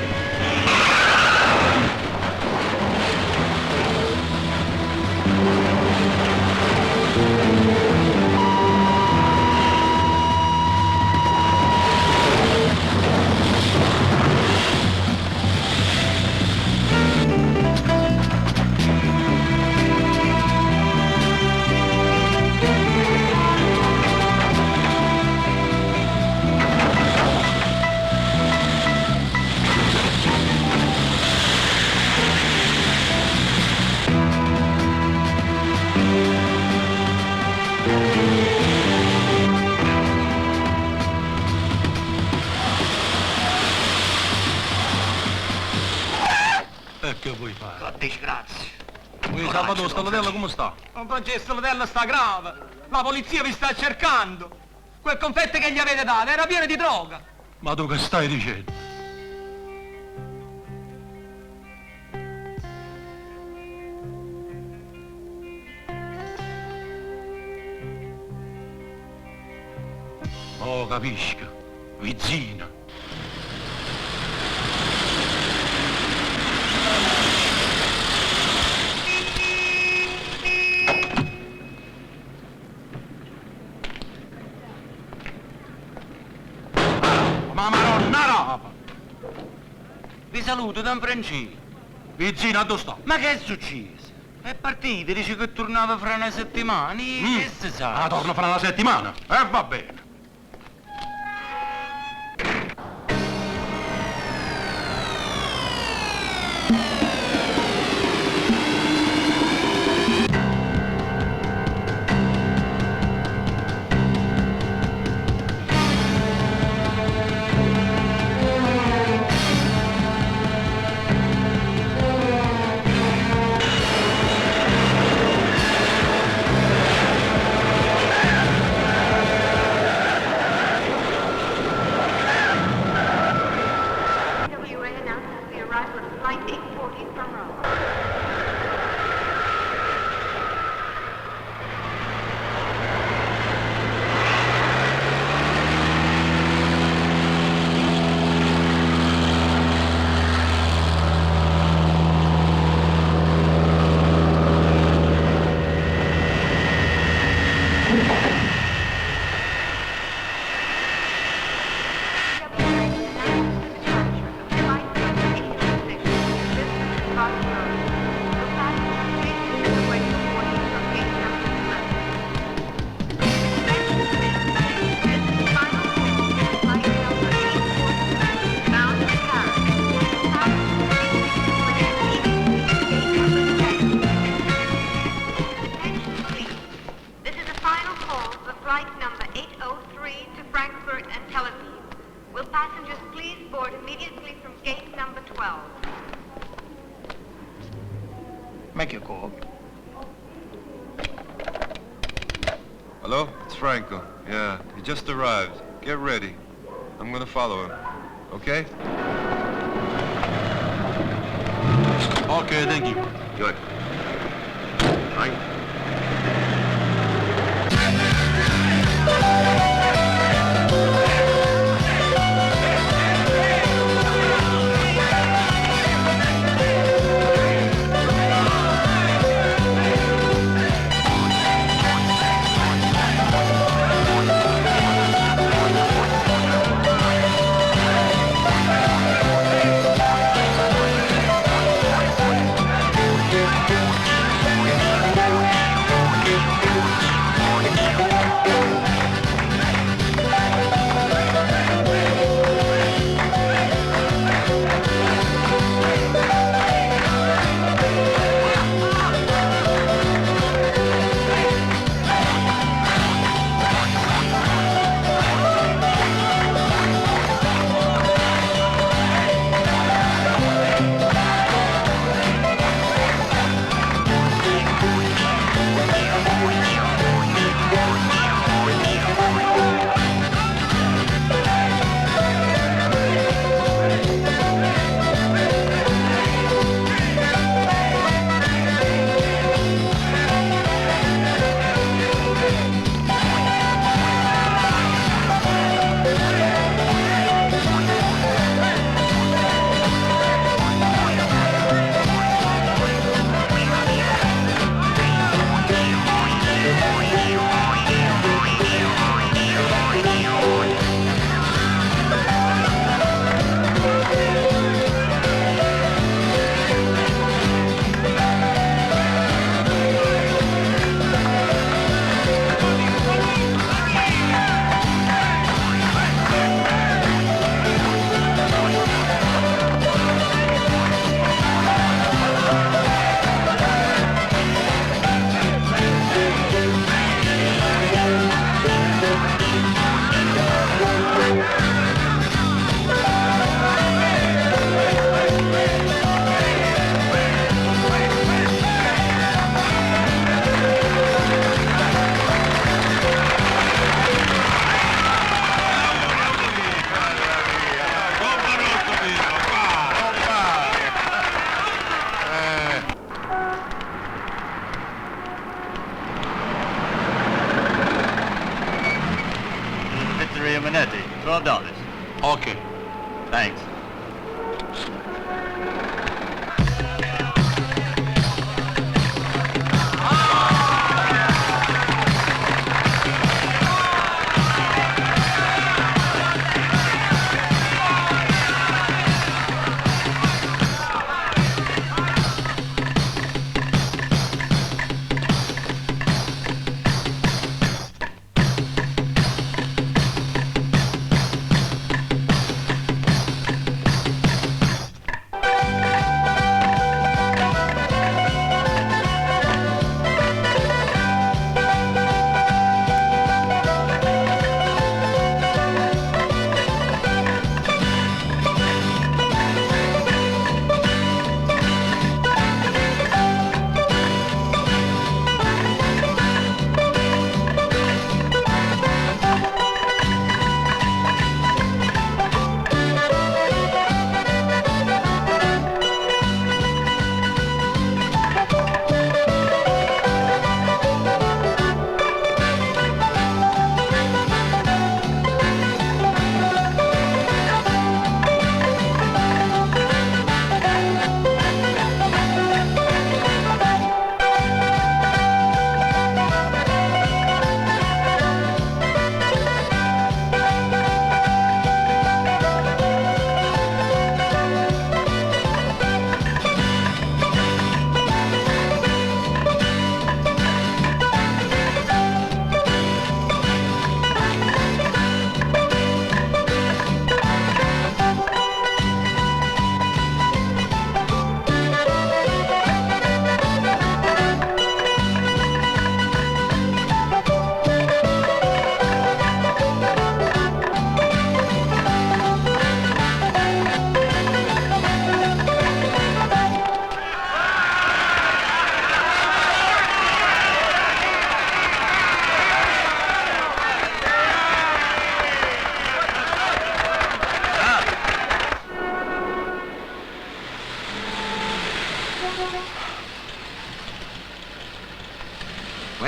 E che vuoi fare? Che disgrazia! Vuoi Salvatore Stallatello come sta? Un Francesco Stallatello sta grave. La polizia vi sta cercando. Quel confetto che gli avete dato era pieno di droga. Ma tu che stai dicendo? Oh, capisco. Vizzina. Ma maronna rapa! Vi saluto, Don Francesco. Vizzina, dove sta? Ma che è successo? È partito, dice che tornava fra una settimana, che si sa? Ah, torno fra una settimana. Va bene. Passengers, please board immediately from gate number 12. Make your call. Hello? It's Franco. Yeah, he just arrived. Get ready. I'm gonna follow him. Okay? Okay, thank you. Good. Right. Pizzeria Minetti, $12. Okay. Thanks.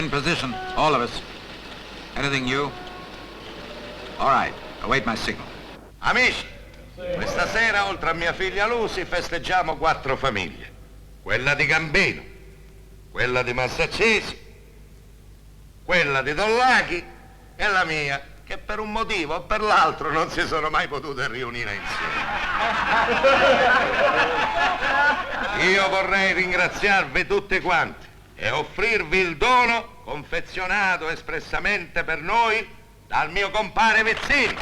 In position, all of us. Anything new? All right, await my signal. Amici, questa sera, oltre a mia figlia Lucy, festeggiamo 4 famiglie. Quella di Gambino, quella di Massaccesi, quella di Dollaghi e la mia, che per un motivo o per l'altro non si sono mai potute riunire insieme. Io vorrei ringraziarvi tutti quanti e offrirvi il dono confezionato espressamente per noi dal mio compare Vizzini.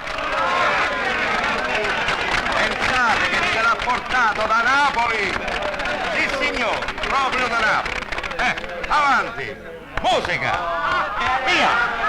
Pensate che ce l'ha portato da Napoli? Sì, signori, proprio da Napoli. Avanti, musica! Via!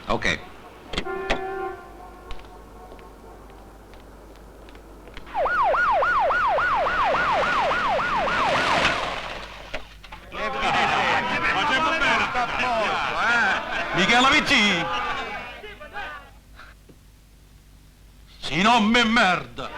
Okay. Michela Vici! Si non me merda!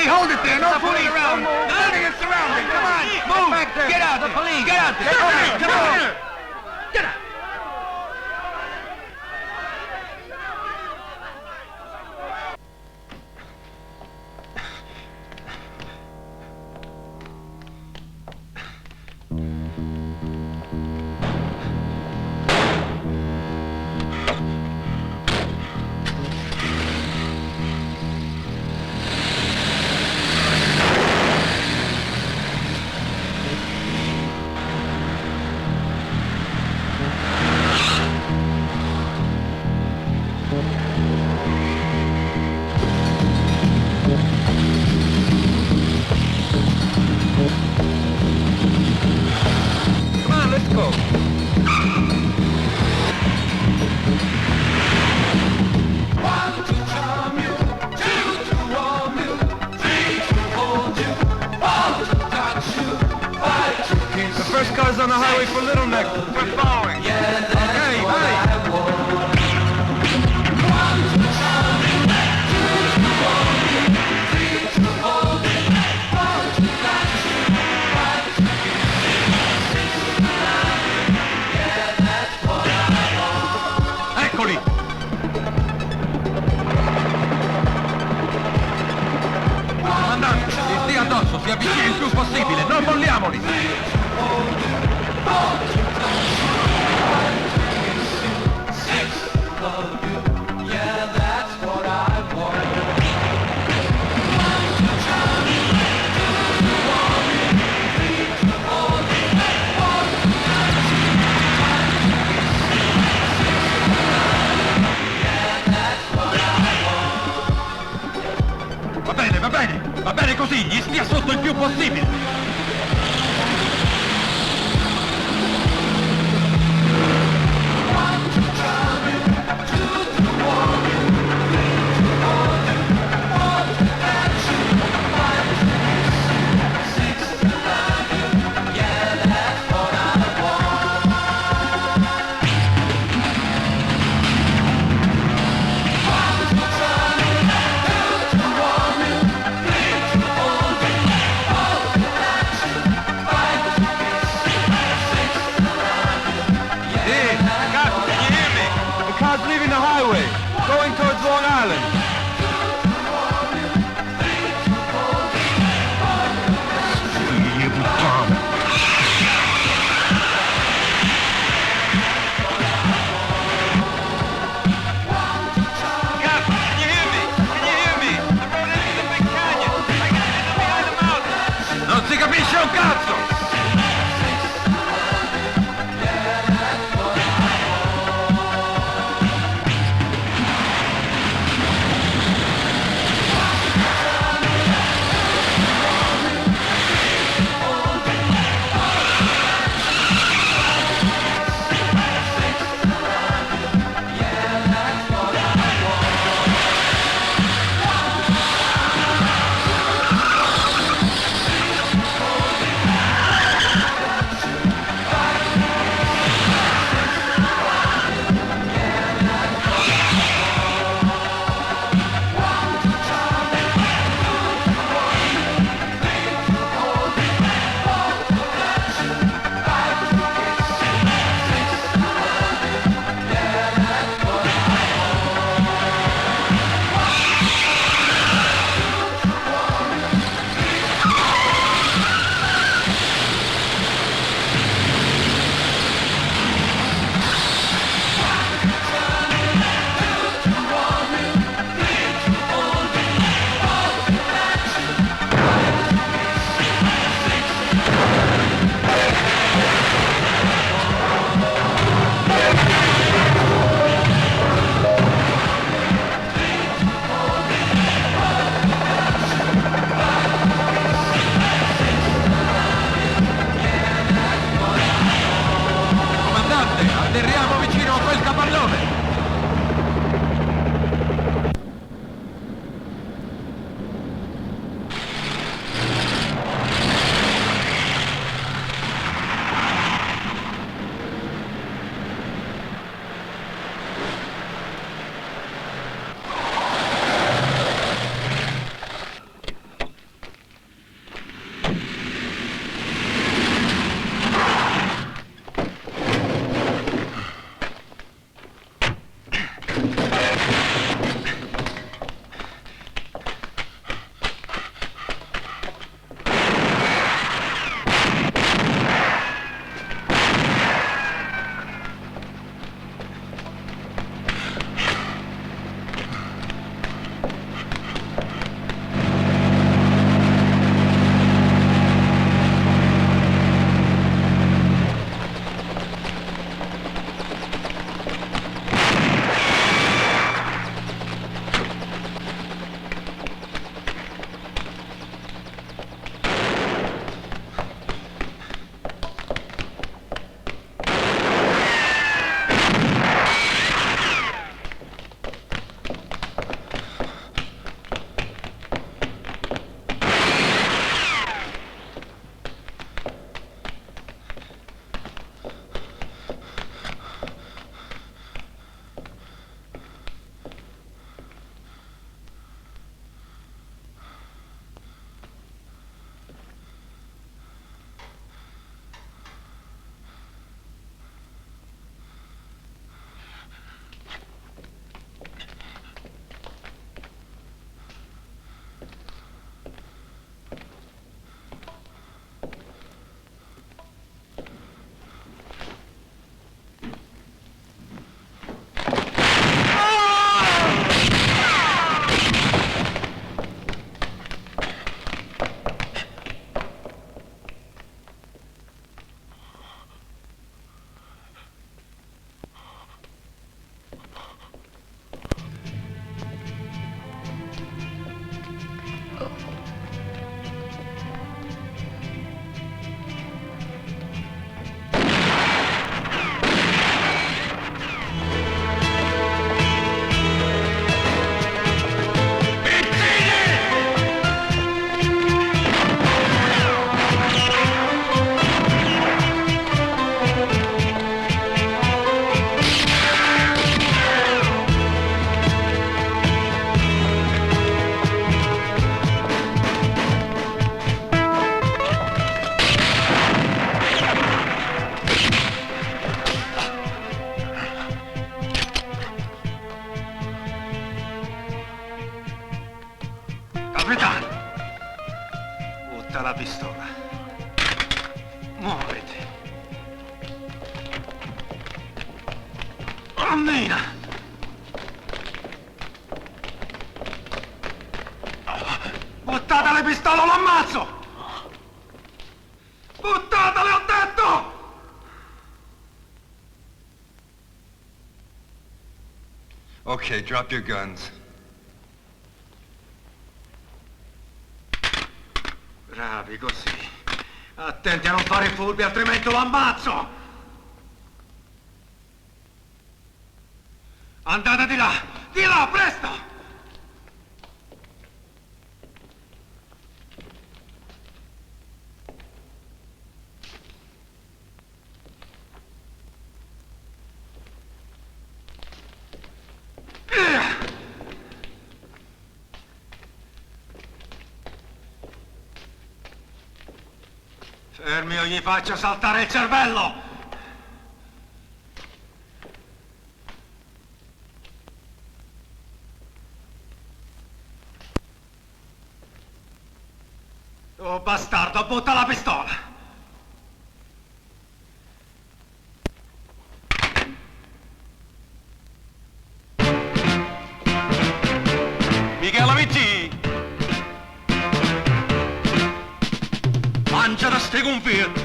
Hold it there, no fooling around. The building is surrounded. Come on, move back there. Get out, the police. Get out there. Come on. Get out. Cars on the highway for Little Neck. We're following. Okay, bye. Eccoli! possibile, non molliamoli! Va bene così, gli stia sotto il più possibile! Going towards Long Island. Non si capisce un cazzo! Muoviti. Annina! Buttate le pistole o l'ammazzo! Buttatele, ho detto! Okay, drop your guns. Bravi così. Attenti a non fare furbi, altrimenti lo ammazzo! Andate di là, presto! Fermi o gli faccio saltare il cervello! Oh bastardo, butta la pistola! Michela Vitti! Mangia da ste gonfie!